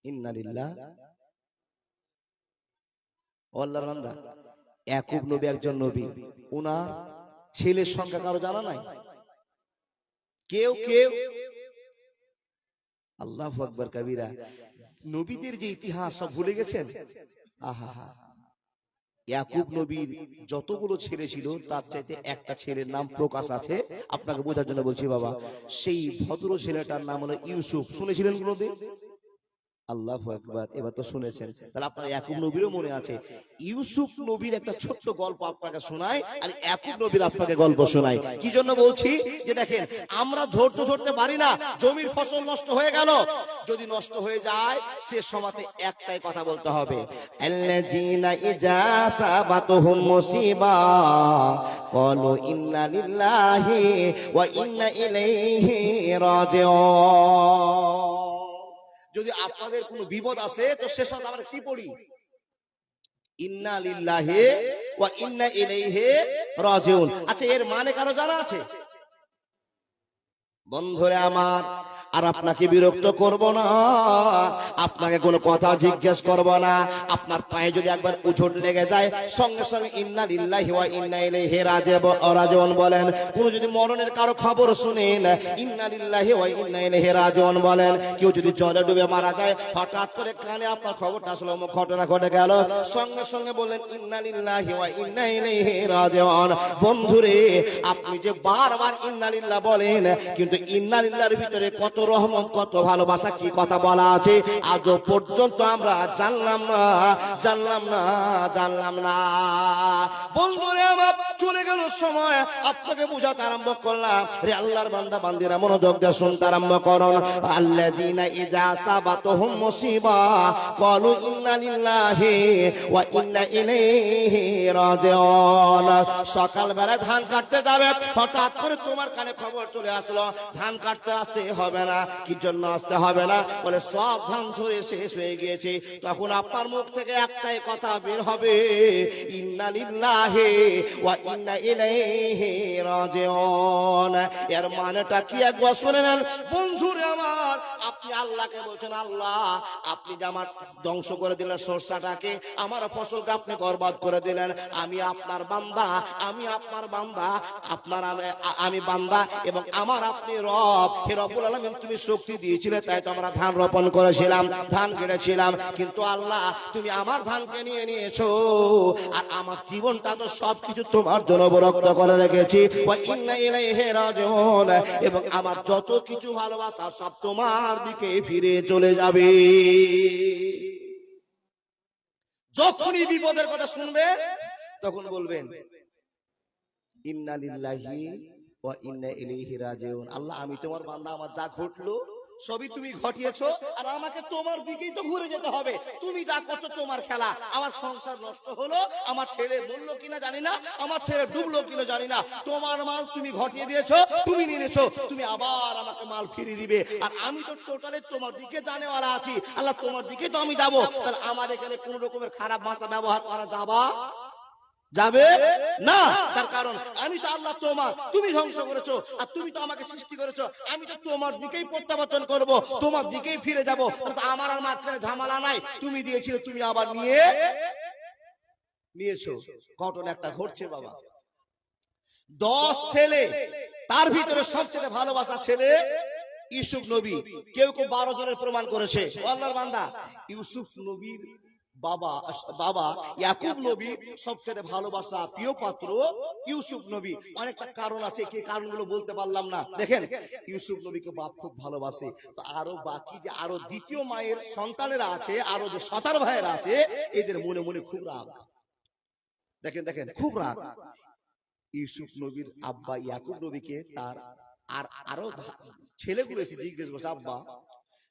ইন্নালিল্লাহ, আল্লাহর বান্দা, ইয়াকুব নবী একজন নবী, উনার ছেলের সংখ্যা কারো জানা নাই? কেউ কেউ? আল্লাহু আকবার কবিরা। নবীদের যে ইতিহাস সব ভুলে গেছেন? আহা, ইয়াকুব নবীর যতগুলো ছেলে ছিল তার চাইতে একটা ছেলের নাম প্রকাশ আছে, আপনাকে বোঝার জন্য বলছি বাবা। সেই ভদ্র ছেলেটার নাম হলো ইউসুফ। শুনেছিলেন কোনোদিন? আল্লাহু আকবার, এবার তো শুনেছেন। তাহলে আপনার ইয়াকুব নবীরও মনে আছে। ইউসুফ নবীর একটা ছোট্ট গল্প আপনাকে শোনাই, আর ইয়াকুব নবীর আপনাকে গল্প শোনাই। কি জন্য বলছি? যে দেখেন, আমরা ধৈর্য ধরতে পারি না। জমির ফসল নষ্ট হয়ে গেল, যদি নষ্ট হয়ে যায় সে সময়তে একটাই কথা বলতে হবে, আল্লাযীনা ইজা সাবাতুহুম মুসিবা ক্বালু ইন্না লিল্লাহি ওয়া ইন্না ইলাইহি রাজিউন। যদি আপনাদের কোনো বিপদ আসে তো শেষ কথা আমরা কি পড়ি? ইন্না লিল্লাহি ওয়া ইন্না ইলাইহি রাজিউন। আচ্ছা, এর মানে কারো জানা আছে? বন্ধুরে আমার, আর আপনাকে বিরক্ত করব না, আপনাকে কোনো কথা জিজ্ঞেস করব না। আপনার পায়ে যদি একবার উঠোট লেগে যায় সঙ্গে সঙ্গে ইন্না লিল্লাহি ওয়া ইন্না ইলাইহি রাজিউন বলেন। কোন যদি মরণের কারো খবর শুনেন ইন্না লিল্লাহি ওয়া ইন্না ইলাইহি রাজিউন বলেন। কেউ যদি জলে ডুবে মারা যায় হঠাৎ করে কানে আপনার খবরটা আসলো ঘটনা ঘটে গেল, সঙ্গে সঙ্গে বলেন ইন্না লিল্লাহি ওয়া ইন্না ইলাইহি রাজিউন। বন্ধুরে আপনি যে বারবার ইন্না লিল্লাহ বলেন, কিন্তু ইন্না লিল্লাহর ভিতরে কত রহমত কত ভালোবাসা কি কথা বলা আছে আজও পর্যন্ত আমরা জানলাম না। বন্ধুরে আমার চলে গেল সময়, আপনাকে বুঝাতে আরম্ভ করলাম। রে আল্লাহর বান্দা বান্দিরা মনোযোগ দিয়ে শুনতে আরম্ভ করুন। আল্লাযীনা ইযা সাবাতুহুম মুসিবা ক্বালু ইন্না লিল্লাহি ওয়া ইন্না ইলাইহি রাজিউন। সকালবেলা ধান কাটতে যাবে, হঠাৎ করে তোমার কানে খবর চলে আসলো ধান কাটতে আসতে হবে না। কি জন্য আসতে হবে না? বলে সব ধান ঝরে শেষ হয়ে গিয়েছে। তখন আপনার মুখ থেকে একটাই কথা বের হবে, ইন্না লিল্লাহি ওয়া ইন্না ইলাইহি রাজিউন। এর মানেটা কি একবার শুনে নেন বন্ধুরে আমার। আপনি আল্লাহকে বলছেন, আল্লাহ আপনি যে আমার ধ্বংস করে দিলেন সরষাটাকে, আমার ফসলকে আপনি বরবাদ করে দিলেন। আমি আপনার বান্দা, আমি বান্দা এবং আমার আপনি রব। হে রব্বুল আলামিন তুমি শক্তি দিয়েছিলে তাই তো আমরা ধান রোপণ করেছিলাম, ধান কেটেছিলাম। কিন্তু আল্লাহ তুমি আমার ধানকে নিয়ে নিয়েছো, আর আমার জীবনটা তো সবকিছু তোমার জন্য অবরক্ত করে রেখেছি। ওয়া ইন্না ইলাইহি রাজিউন। এবং আমার যত কিছু ভালোবাসা সব তোমার দিকে ফিরে চলে যাবে। যখনই বিপদের কথা শুনবে তখন বলবেন ইন্না লিল্লাহি ওয়া ইন্না ইলাইহি রাজিউন। আল্লাহ আমি তোমার বান্দা, আমার যা ঘটলো সবই তুমি ঘটিয়েছো, আর আমাকে তোমার দিকেই তো ঘুরে যেতে হবে। তুমি যা করছো তোমার খেলা। আমার সংসার নষ্ট হলো, আমার ছেলে মরলো কিনা জানি না, আমার ছেলে ডুবলো কিনা জানি না, তোমার মাল তুমি ঘটিয়ে দিয়েছো, তুমি নিয়ে নিয়েছো, তুমি আবার আমাকে মাল ফিরিয়ে দিবে। আর আমি তো টোটালি তোমার দিকে জানেওয়ালা আছি। আল্লাহ তোমার দিকে তো আমি যাবো, তাহলে আমার এখানে কোন রকমের খারাপ ভাষা ব্যবহার করা যাবে না। তার কারণ আমি তো আল্লাহ তোমার, তুমি ধ্বংস করেছো, আর তুমি তো আমাকে সৃষ্টি করেছো। আমি তো তোমার দিকেই প্রত্যাবর্তন করব, তোমার দিকেই ফিরে যাব। আমার আর মাঝখানে ঝামেলা নাই। তুমি দিয়েছিলে, তুমি আবার নিয়েছো। ঘটনা একটা ঘটছে বাবা। 10 ছেলে, তার ভিতরে সবচেয়ে ভালোবাসা ছেলে ইউসুফ নবী। কেউ 12 জনের প্রমাণ করেছে। আল্লাহর বান্দা ইউসুফ নবীর বাবা ইয়াকুব নবী সবচেয়ে ভালোবাসা প্রিয় পাত্র ইউসুফ নবী। অনেকটা কারণ আছে, কি কারণগুলো বলতে পারলাম না। দেখেন ইউসুফ নবীকে বাপ খুব ভালোবাসে। তো আরো বাকি যে আরো দ্বিতীয় মায়ের সন্তানেরা আছে, আরো যে 17 ভাইয়েরা আছে, এদের মনে মনে খুব রাগ। দেখেন খুব রাগ। ইউসুফ নবীর আব্বা ইয়াকুব নবীকে তার আরো ছেলেগুলো এসে জিজ্ঞেস করছে, আব্বা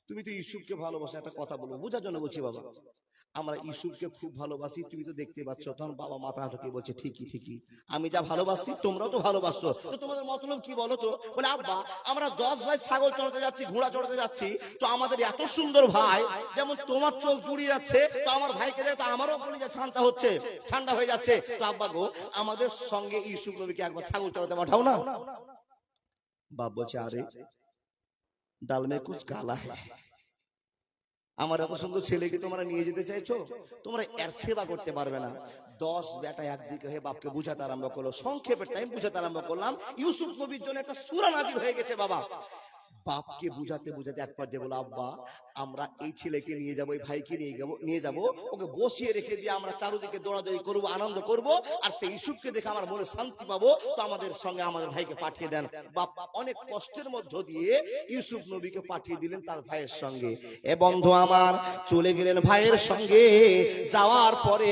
তুমি তো ইউসুফকে ভালোবাসো, একটা কথা বলবো, বোঝার জন্য বলছি বাবা। আমরা ইউসুফকে খুব ভালোবাসি, তুমি তো দেখতে পাচ্ছ। তখন বাবা মাথা ঢুকে বলছে, ঠিকই আমি যা ভালোবাসি তোমরাও তো ভালোবাসো, তো তোমাদের মতলব কি বলো তো? বলে আব্বা আমরা 10 ভাই ছাগল চড়াতে যাচ্ছি, ঘোড়া চড়াতে যাচ্ছি, তো আমাদের এত সুন্দর ভাই, যেমন তোমার চোখ জুড়িয়ে যাচ্ছে, তো আমার ভাইকে দেখে তো আমারও কলিজা ঠান্ডা হয়ে যাচ্ছে। তো আব্বা গো আমাদের সঙ্গে ইউসুফ নবীকে একবার ছাগল চড়াতে পাঠাও না। বাপ বলছে, আরে ডাল মে কুছ কালা হ্যায়, আমার এত সুন্দর ছেলেকে তোমরা নিয়ে যেতে চাইছো, তোমরা এর সেবা করতে পারবে না। 10 বেটা একদিকে হয়ে বাপকে বুঝাতে আরম্ভ করলো। সংক্ষেপে টাইম বুঝাতে আরম্ভ করলাম। ইউসুফ নবীর জন্য একটা সূরা নাযিল হয়ে গেছে বাবা। বাপকে বুঝাতে এক পর্যায়ে বলো, আব্বা আমরা এই ছেলেকে নিয়ে যাবো, এই ভাইকে নিয়ে যাবো, ওকে বসিয়ে রেখে দিয়ে আমরা চারদিকে দৌড়াদৌড়ি করবো, আনন্দ করব, আর সেই ইউসুফকে দেখে আমার মনে শান্তি পাবো, তো আমাদের সঙ্গে আমাদের ভাইকে পাঠিয়ে দেন। বাপ অনেক কষ্টের মধ্য দিয়ে ইউসুফ নবীকে পাঠিয়ে দিলেন তার ভাইয়ের সঙ্গে। এ বন্ধু আমার চলে গেলেন ভাইয়ের সঙ্গে। যাওয়ার পরে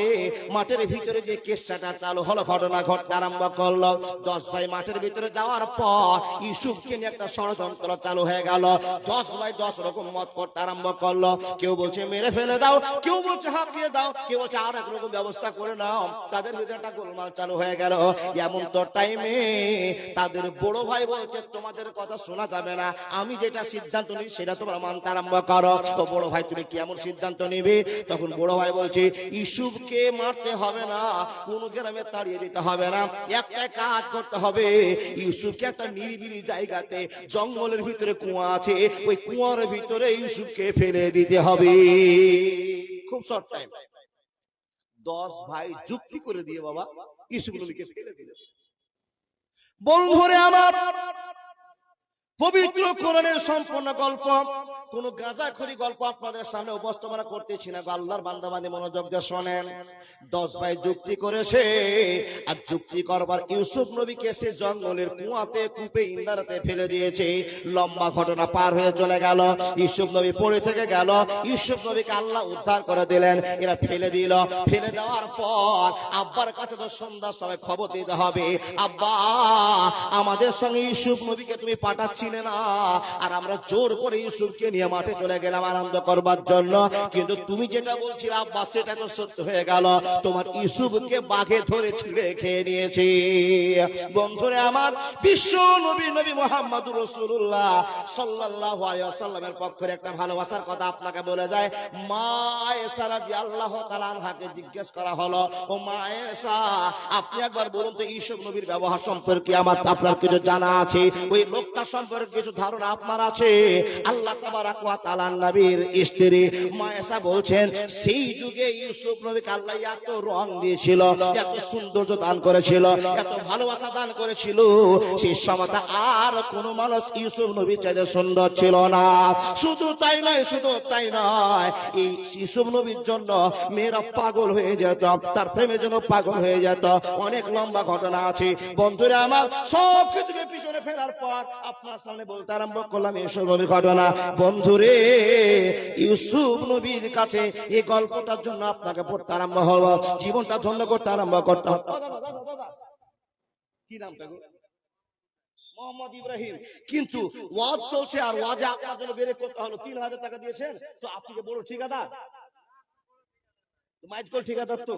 মাঠের ভিতরে যে কেসটা চালু হলো, ঘটনা ঘটতে আরম্ভ করলো। 10 ভাই মাঠের ভিতরে যাওয়ার পর ইউসুফকে নিয়ে একটা ষড়যন্ত্র চালু হয়ে গেল। 10 ভাই 10 রকম মত করতে আরম্ভ করলো। কেউ বলছে মেরে ফেলে দাও, কেউ বলছে হাঁকিয়ে দাও, কেউ বলছে আর এক রকম ব্যবস্থা করে নাও। তাদের ভিতরে একটা গোলমাল চালু হয়ে গেল। এমন তো টাইমে তাদের বড় ভাই বলছে তোমাদের কথা শোনা যাবে না, আমি যেটা সিদ্ধান্ত নিই সেটা তোমরা মানতে আরম্ভ করো। তো বড় ভাই তুমি কি এমন সিদ্ধান্ত নিবে? তখন বড় ভাই বলছে ইউসুফকে মারতে হবে না, কোন গ্রামে তাড়িয়ে দিতে হবে না, একটা কাজ করতে হবে, ইউসুফকে একটা নিরিবিলি জায়গাতে জঙ্গলের ভিতরে ভিতরে কুয়া আছে, ওই কুয়ার ভিতরে ইউসুফকে ফেলে দিতে হবে। খুব শর্ট টাইম, 10 ভাই যুক্তি করে দিয়ে বাবা ইউসুফ নবীকে ফেলে দিল। বন্ধুরে আমার, পবিত্র কোরআনের সম্পূর্ণ গল্প, কোন গাঁজাখড়ি গল্প আপনাদের সামনে উপস্থাপনা করতেছি না। আল্লাহর বান্দা বান্দী মনোযোগ দিয়ে শোনেন। 10 ভাই যুক্তি করেছে, আর যুক্তি করবার ইউসুফ নবীকে সে জঙ্গলের কুয়াতে, কূপে, ইন্দারাতে ফেলে দিয়েছে। লম্বা ঘটনা পার হয়ে চলে গেল, ইউসুফ নবী পড়ে থেকে গেল, ইউসুফ নবীকে আল্লাহ উদ্ধার করে দিলেন। এরা ফেলে দিল, ফেলে দেওয়ার পর আব্বার কাছে তো সন্ধ্যার সময় খবর দিতে হবে, আব্বা আমাদের সঙ্গে ইউসুফ নবীকে তুমি পাঠাচ্ছি না, আর আমরা জোর করে ইউসুফকে নিয়ে মাঠে চলে গেলাম আনন্দ করবার জন্য। কিন্তু তুমি যেটা বলছিলে আব্বা, সেটা তো সত্য হয়ে গেল, তোমার ইউসুফকে বাঘে ধরে ছিঁড়ে খেয়ে নিয়েছে। বন্ধুরে আমার, বিশ্ব নবী নবী মুহাম্মদুর রাসূলুল্লাহ সাল্লাল্লাহু আলাইহি ওয়াসাল্লামের পক্ষে একটা ভালোবাসার কথা আপনাকে বলে যায়। মা আয়েশা রাদিয়াল্লাহু তাআলা আনহাকে জিজ্ঞেস করা হলো, ও মা আয়েশা, আপনি একবার বলুন তো ইউসুফ নবীর ব্যবহার সম্পর্কে আপনার কিছু জানা আছে? ওই লোকটা সম্পর্কে কিছু ধারণা আপনার আছে? আল্লাহ তাবারক ওয়া তাআলার নবীর স্ত্রী মা আয়েশা বলছেন, সেই যুগে ইউসুফ নবীকে আল্লাহ এত রং দিয়েছিল, এত সৌন্দর্য দান করেছিল, এত ভালোবাসা দান করেছিল, সেই সময়টা আর কোন মানুষ ইউসুফ নবীর চাইতে সুন্দর ছিল না। শুধু তাই নয়, শুধু তাই নয়, এই ইউসুফ নবীর জন্য মেয়েরা পাগল হয়ে যেত, তার প্রেমের জন্য পাগল হয়ে যেত। অনেক লম্বা ঘটনা আছে বন্ধুরা আমার। সব কিছুকে পিছনে ফেরার পর আপনার সামনে বলতে আরম্ভ করলাম ইউসুফ নবীর ঘটনা। বন্ধুরে, ইউসুফ নবীর কাছে এই গল্পটার জন্য আপনাকে পড়তে আরম্ভ হলো, জীবনটা ধন্য করতে আরম্ভ করতে হবে। কি নামটা গো? মোহাম্মদ ইব্রাহিম। কিন্তু ওয়াজ চলছে, আর ওয়াজে আপনার জন্য বের করতে হলো 3000 টাকা দিয়েছেন, তো আপনি যে বড় ঠিকাদার, মাইজকল ঠিকাদার তো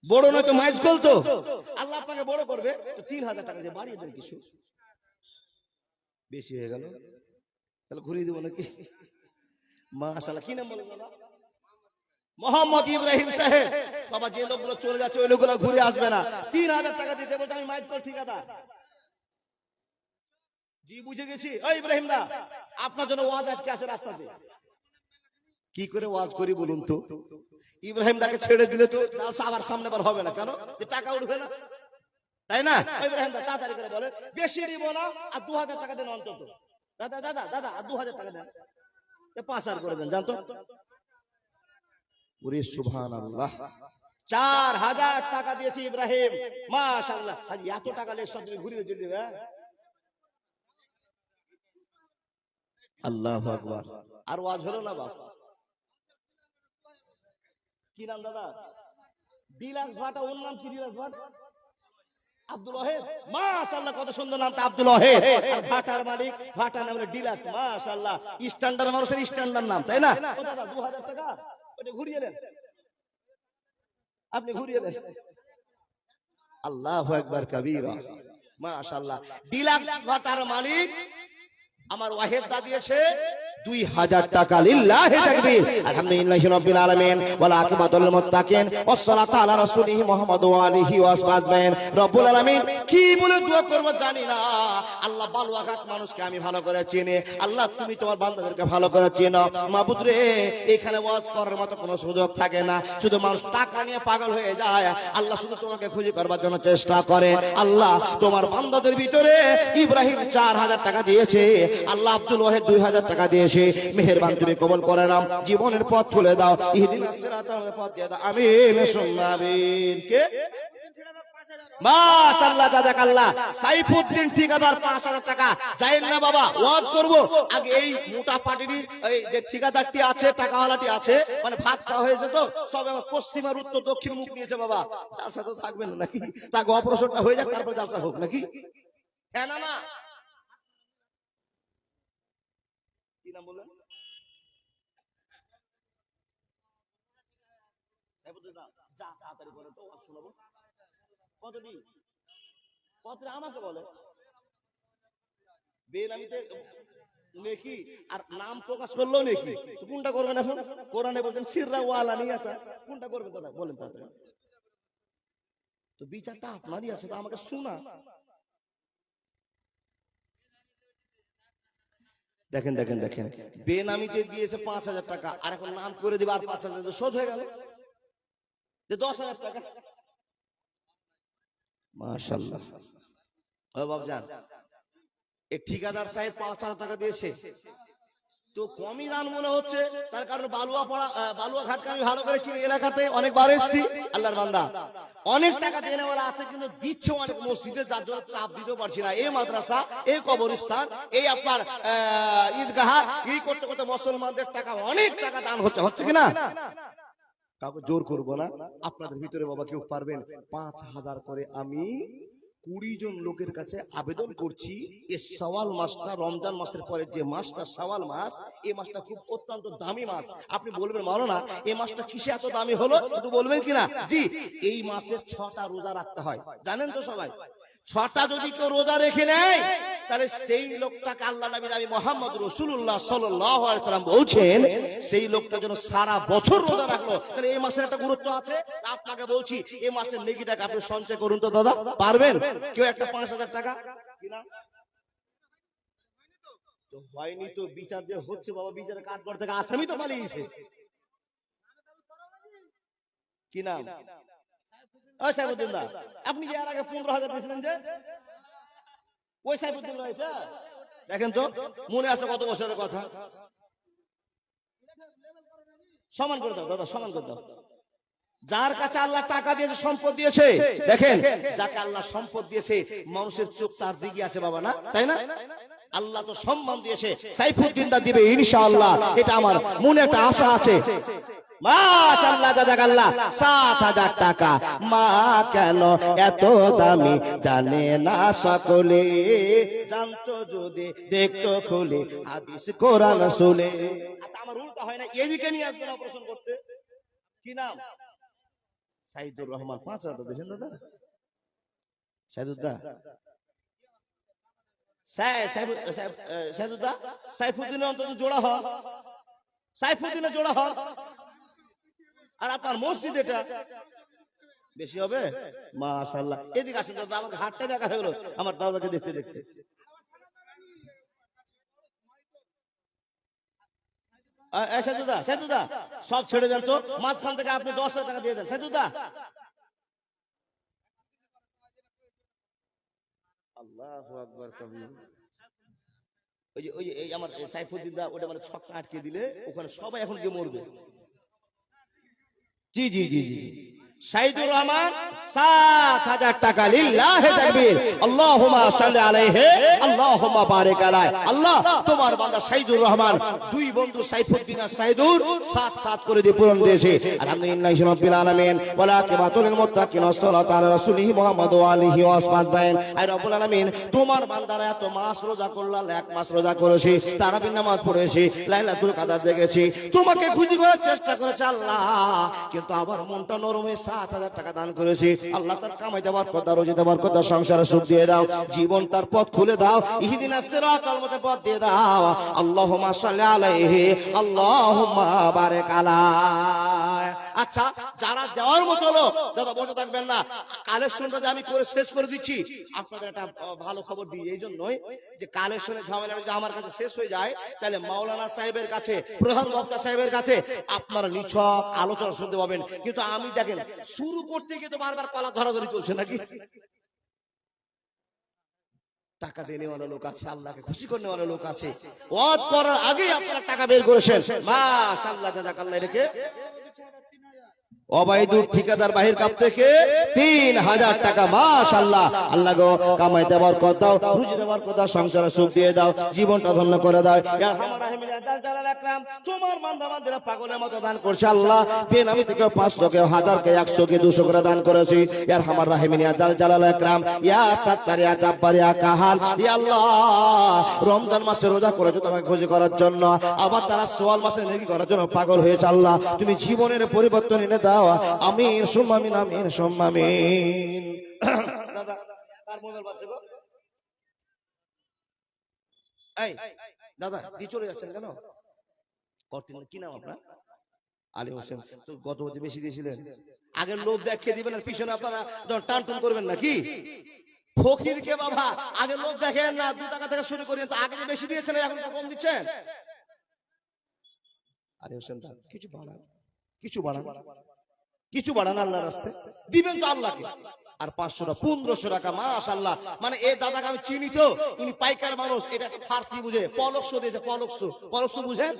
বড় নয়, তো মাইজকল তো আল্লাহ আপনাকে বড় করবে, তো 3000 টাকা দিয়ে বাড়িয়ে দেন। কিছু বেশি হয়ে গেল, তাহলে ঘুরিয়ে দেবো নাকি? মাশাআল্লাহ। কি নাম বলেন দাদা? মোহাম্মদ ইব্রাহিম সাহেব। বাবা, যে লোকগুলো চলে যাচ্ছে ওই লোকগুলো ঘুরে আসবে না। 3000 টাকা দিতে বলতে আমি মাইজকল ঠিকাদার। জি, বুঝে গেছি। ওই ইব্রাহিম দা, আপনার জন্য ওয়াজ আজকে আছে রাস্তাতে। কি করে ওয়াজ করি বলুন তো? ইব্রাহিম দাকে ছেড়ে দিলে তো আবার সামনে বার হবে না, কেন? যে টাকা উঠবে না, তাই না? ইব্রাহিম দা তাড়াতাড়ি করে বলেন, বেশি দিব না, আর 2000 টাকা দেন অন্তত। দাদা দাদা দাদা, আর 2000 টাকা দেন, 5,000 করে দেন, জানতো? ওরে সুবহানাল্লাহ, 4000 টাকা দিয়েছি ইব্রাহিম। মাশাআল্লাহ। আজ এত টাকা লে সব ঘুরিয়ে চলে যাবে। আল্লাহু আকবার। আর ওয়াজ হলো না বাপ? কি নাম দাদা? ডিলাক্স ভাটা। ওর নাম কি? ডিলাক্স ভাট আব্দুল ওয়াহেদ। মাশাআল্লাহ, কত সুন্দর নামটা, আব্দুল ওয়াহেদ। আর ভাটার মালিক, ভাটার নাম হলো ডিলাক্স। মাশাআল্লাহ, স্ট্যান্ডার্ড মানুষের স্ট্যান্ডার্ড নাম, তাই না? ও দাদা, 2000 টাকা ওটা ঘুরিয়ে দেন, আপনি ঘুরিয়ে দেন। আল্লাহু আকবার কাবীরা। মাশাআল্লাহ। ডিলাক্স ভাটার মালিক আমার ওয়াহেদ দা দিয়েছে 2000 টাকা। লিল্লাহি তাকবীর, আলহামদুলিল্লাহি রাব্বিল আলামিন, ওয়াল আকিবাতুল মুত্তাকিন, ওয়াসসালাতু আলা রাসূলিহি মুহাম্মদ ওয়া আলিহি ওয়া আসহাবিহি। রব্বুল আলামিন কি বলে দোয়া করব জানি না। আল্লাহ বালুয়াঘাট মানুষকে আমি ভালো করে চিনি, আল্লাহ তুমি তোমার বান্দাদেরকে ভালো করে চেনো। মাবুদ রে, এখানে ওয়াজ করার মতো কোনো সুযোগ থাকে না, শুধু মানুষ টাকা নিয়ে পাগল হয়ে যায়। আল্লাহ শুধু তোমাকে খুঁজে করবার জন্য চেষ্টা করে। আল্লাহ তোমার বান্দাদের ভিতরে ইব্রাহিম 4000 টাকা দিয়েছে, আল্লাহ আব্দুল ওয়াহেদ 2000 টাকা দিয়েছে। মেহেরবান তুমি কবুল করে নাও, জীবনের পথ খুলে দাও, ইহদিনাস সিরাতাল পথ দিয়ে দাও। আমিন সুম্মা আমিন। কে? মাশাআল্লাহ, জাযাকাল্লাহ। সাইফুদ্দিন ঠিকাদার 5000 টাকা। যাইন না বাবা, ওয়াজ করব, আগে এই মোটা পাটির এই যে ঠিকাদারটি আছে, টাকাওয়ালাটি আছে, মানে ভাত খাওয়া হয়েছে তো সব আবার পশ্চিম আর উত্তর দক্ষিণ মুখ নিয়েছে বাবা। জালসা তো থাকবেন না নাকি? তাকে অপারেশনটা হয়ে যাক, তারপর জালসা হোক নাকি? হ্যাঁ না না? কি নাম বললেন? যা তাড়াতাড়ি বলে তো, শোনাবো। কতটি? কতটা আমাকে বলে। বেনামিতে নেকি আর নাম প্রকাশ করলেও নেকি, তো কোনটা করবেন এখন? কোরআনে বলতেন সিররা ওয়ালা নিয়াতা, কোনটা করবেন দাদা বলেন তাড়াতাড়ি। তো বিচারটা আপনারই আছে, তো আমাকে শোনা। দেখেন দেখেন দেখেন, বেনামিতে দিয়েছে 5,000 টাকা, আর এখন নাম করে দিবে আর 5,000 শোধ হয়ে গেল, যে 10,000 টাকা। মাশাআল্লাহ। ও বাবজান, এই ঠিকাদার সাহেব 5,000 টাকা দিয়েছে তো কমই দান মনে হচ্ছে, তার কারণ বালুয়া ঘাটকে আমি ভালো করে চিনি, এলাকাতে অনেকবার এসেছি। আল্লাহর বান্দা অনেক টাকা দেনে ওরা আছে, কিন্তু দিচ্ছে অনেক মসজিদে, যার জন্য চাপ দিতে পারছি না। এই মাদ্রাসা, এই কবরস্থান, এই আপনার ঈদগাহ, এই করতে করতে মুসলমানদের টাকা, অনেক টাকা দান হচ্ছে কিনা? কাউকে জোর করবো না, আপনাদের ভিতরে বাবা কেউ পারবেন 5,000 করে আমি 20 জন লোকের কাছে আবেদন করছি। এই শাওয়াল মাসটা, রমজান মাসের পরে যে মাসটা শাওয়াল মাস, এই মাসটা খুব অত্যন্ত দামি মাস। আপনি বলবেন মাওলানা এই মাসটা কিসে এত দামি হলো, একটু বলবেন কিনা? জি, এই মাসের 6টা রোজা রাখতে হয়, জানেন তো সবাই? 6টা যদি কেউ রোজা রেখে নেয়, তাহলে সেই লোকটাকে আল্লাহ নবী মুহাম্মদ রাসূলুল্লাহ সাল্লাল্লাহু আলাইহি সাল্লাম বলছেন, সেই লোকটা যেন সারা বছর রোজা রাখলো। তাহলে এই মাসের একটা গুরুত্ব আছে। আপনাকে বলছি এই মাসের নেকিটাকে আপনি সঞ্চয় করুন তো দাদা, পারবেন? কেউ একটা 5,000 টাকা কিনা তো হয়নি, তো বিচার যে হচ্ছে বাবা, বিচারে কাঠগড় থেকে আসামি তো পালিয়েছে। কি নাম? সাইফুদ্দিন দা, আপনি যে এর আগে 15,000 দিয়েছিলেন, যে ওই সাইফুদ্দিন দা এটা? দেখেন তো মনে আছে কত বছরের কথা। সমান করে দাও দাদা, সমান করে দাও। যার কাছে আল্লাহ টাকা দিয়েছে, সম্পদ দিয়েছে, দেখেন যাকে আল্লাহ সম্পদ দিয়েছে, মানুষের চোখ তার দিকে আছে বাবা, না তাই না? আল্লাহ তো সম্মান দিয়েছে, সাইফুদ্দিন দা দিবে ইনশাআল্লাহ, এটা আমার মনে একটা আশা আছে। মাশাআল্লাহ, জাযাকাল্লাহ। 7,000 টাকা মা কেন এত দামি, জানে না সকলে, জানতো যদি দেখতো খুলে হাদিস কোরআন শুনে। আচ্ছা, আমার উল্টা হয় না, এদিকে নিয়ে আসবেন অপারেশন করতে। কি নাম? সাইদুর রহমান। 5,000 দিয়েছেন দাদা? সাইদুদ্দা, সাইদুদ্দা, সাইফুদ্দিনের অন্তত জোড়া হ, সাইফুদ্দিনের জোড়া হ। আর আপনার মসজিদ এটা বেশি হবে। মাশাআল্লাহ, এদিকে আসেন দাদা, আমার হাতটা বেঁকা হয়ে গেল আমার দাদাকে দেখতে দেখতে। সাইদুদ্দা, সাইদুদ্দা সব ছেড়ে দেন তো, মাঝখান থেকে আপনি 10,000 টাকা দিয়ে দেন সাইদুদ্দা। আল্লাহু আকবার কবির। ওই যে এই আমার সাইফুদ্দিন দা, ওটা মানে ছকটা আটকে দিলে ওখানে সবাই এখন গিয়ে মরবে। জি জি জি জি, সাইদুর রহমান 7,000 টাকা, লিল্লাহি তাকবীর, আল্লাহুম্মা সাল্লি আলাইহি, আল্লাহুম্মা বারিক আলাইহি। আল্লাহ তোমার বান্দা সাইদুর রহমান, দুই বন্ধু সাইফুদ্দিন আর সাইদুর 7 করে দিয়ে পূরণ দিয়েছে। আলহামদুলিল্লাহি রাব্বিল আলামিন, ওয়ালা কিবাতুল মুত্তাকিন, সাল্লাল্লাহু আলা রাসূলিহি মুহাম্মদ ওয়া আলিহি ওয়া আসহাবিহি। আয় রব্বুল আলামিন, তোমার বান্দারা এত মাস রোজা করল, 1 মাস রোজা করেছে, তারাবির নামাজ পড়েছে, লাইলাতুল কদর দেখেছি, তোমাকে খুশি করার চেষ্টা করেছে আল্লাহ, কিন্তু আবার মনটা নরম হয়ে 7,000 টাকা দান করেছে। আল্লাহ তার কামাইতে বরকত দাও, রুজিতে বরকত দাও, সংসারে সুখ দিয়ে দাও, জীবন তার পথ খুলে দাও, ইহদিনাস সিরাতাল মুস্তাকিম পথ দিয়ে দাও। আল্লাহুম্মা সাল্লি আলাইহি, আল্লাহুম্মা বারিক আলাইহি। আচ্ছা, যারা দেওয়ার মতো লোক দাদা বসে থাকবেন না, কালেকশনটা যে আমি করে শেষ করে দিচ্ছি, আপনাদের একটা ভালো খবর দিই, এই জন্যই যে কালেকশনের ঝামেলা যদি আমার কাছে শেষ হয়ে যায়, তাহলে মাওলানা সাহেবের কাছে, প্রধান বক্তা সাহেবের কাছে আপনারা নিছক আলোচনা শুনতে পাবেন। কিন্তু আমি দেখেন শুরু করতে গিয়ে তো বারবার কলা ধরাধরি চলছে নাকি। টাকা দেনেওয়ালা লোক আছে, আল্লাহকে খুশি করনেওয়ালা লোক আছে, ওয়াজ করার আগে আপনারা টাকা বের করেছেন, মাশাআল্লাহ, জাযাকাল্লাহ। রেখে অবাইদুর ঠিকাদার বাহির কাপ থেকে 3,000 টাকা, মাশাআল্লাহ। আল্লাহ গো কামাইতে বরকত দাও, রুজিতে বরকত দাও, সংসারে সুখ দিয়ে দাও, জীবনটা ধন্য করে দাও। ইয়া আরহামার রাহিমিন, ইয়া জাল জালাল আকরাম, তোমার বান্দা বান্দিরা পাগলের মতো দান করছে আল্লাহ, বেনামি থেকে 500 কে 1000 কে 100 কে 200 করে দান করেছি। ইয়া আরহামার রাহিমিন, ইয়া জাল জালাল আকরাম, ইয়া সাত্তার, ইয়া জাব্বার, ইয়া কাহাল, ইয়া আল্লাহ, রমজান মাসে রোজা করেছো তোমাকে খুশি করার জন্য, আবার তারা শাওয়াল মাসে নেকি করার জন্য পাগল হয়েছে আল্লাহ, তুমি জীবনের পরিবর্তন এনে দাও। আমিন সুম্মা আমিন, আমিন সুম্মা আমিন। দাদা কার মোবাইল বাজছে গো? এই দাদা দি চলে যাচ্ছেন কেন? কি নাম আপনার? আলী হোসেন। তো গত বেশি দিয়েছিলেন, আগের লোক দেখে দিবেন আর পিছনে আপনারা টান টান করবেন নাকি? ফকিরকে বাবা আগে লোক দেখেন না, 2 টাকা থেকে শুরু করেন, তো আগে যে বেশি দিয়েছেন এখন তো কম দিচ্ছেন। আরে হোসেন দা কিছু বাড়ান, কিছু বাড়ান, কিছু বাড়ান আল্লাহর রাস্তায় দিবেন তো আল্লাহকে। আর 500 টাকা 1500 টাকা মাশাআল্লাহ। মানে এই দাদাকে আমি চিনি তো, ইনি পাইকার মানুষ, এটা ফার্সি বুঝে, পলকশো দিয়েছে, পলকশো, পলকশো বুঝেন।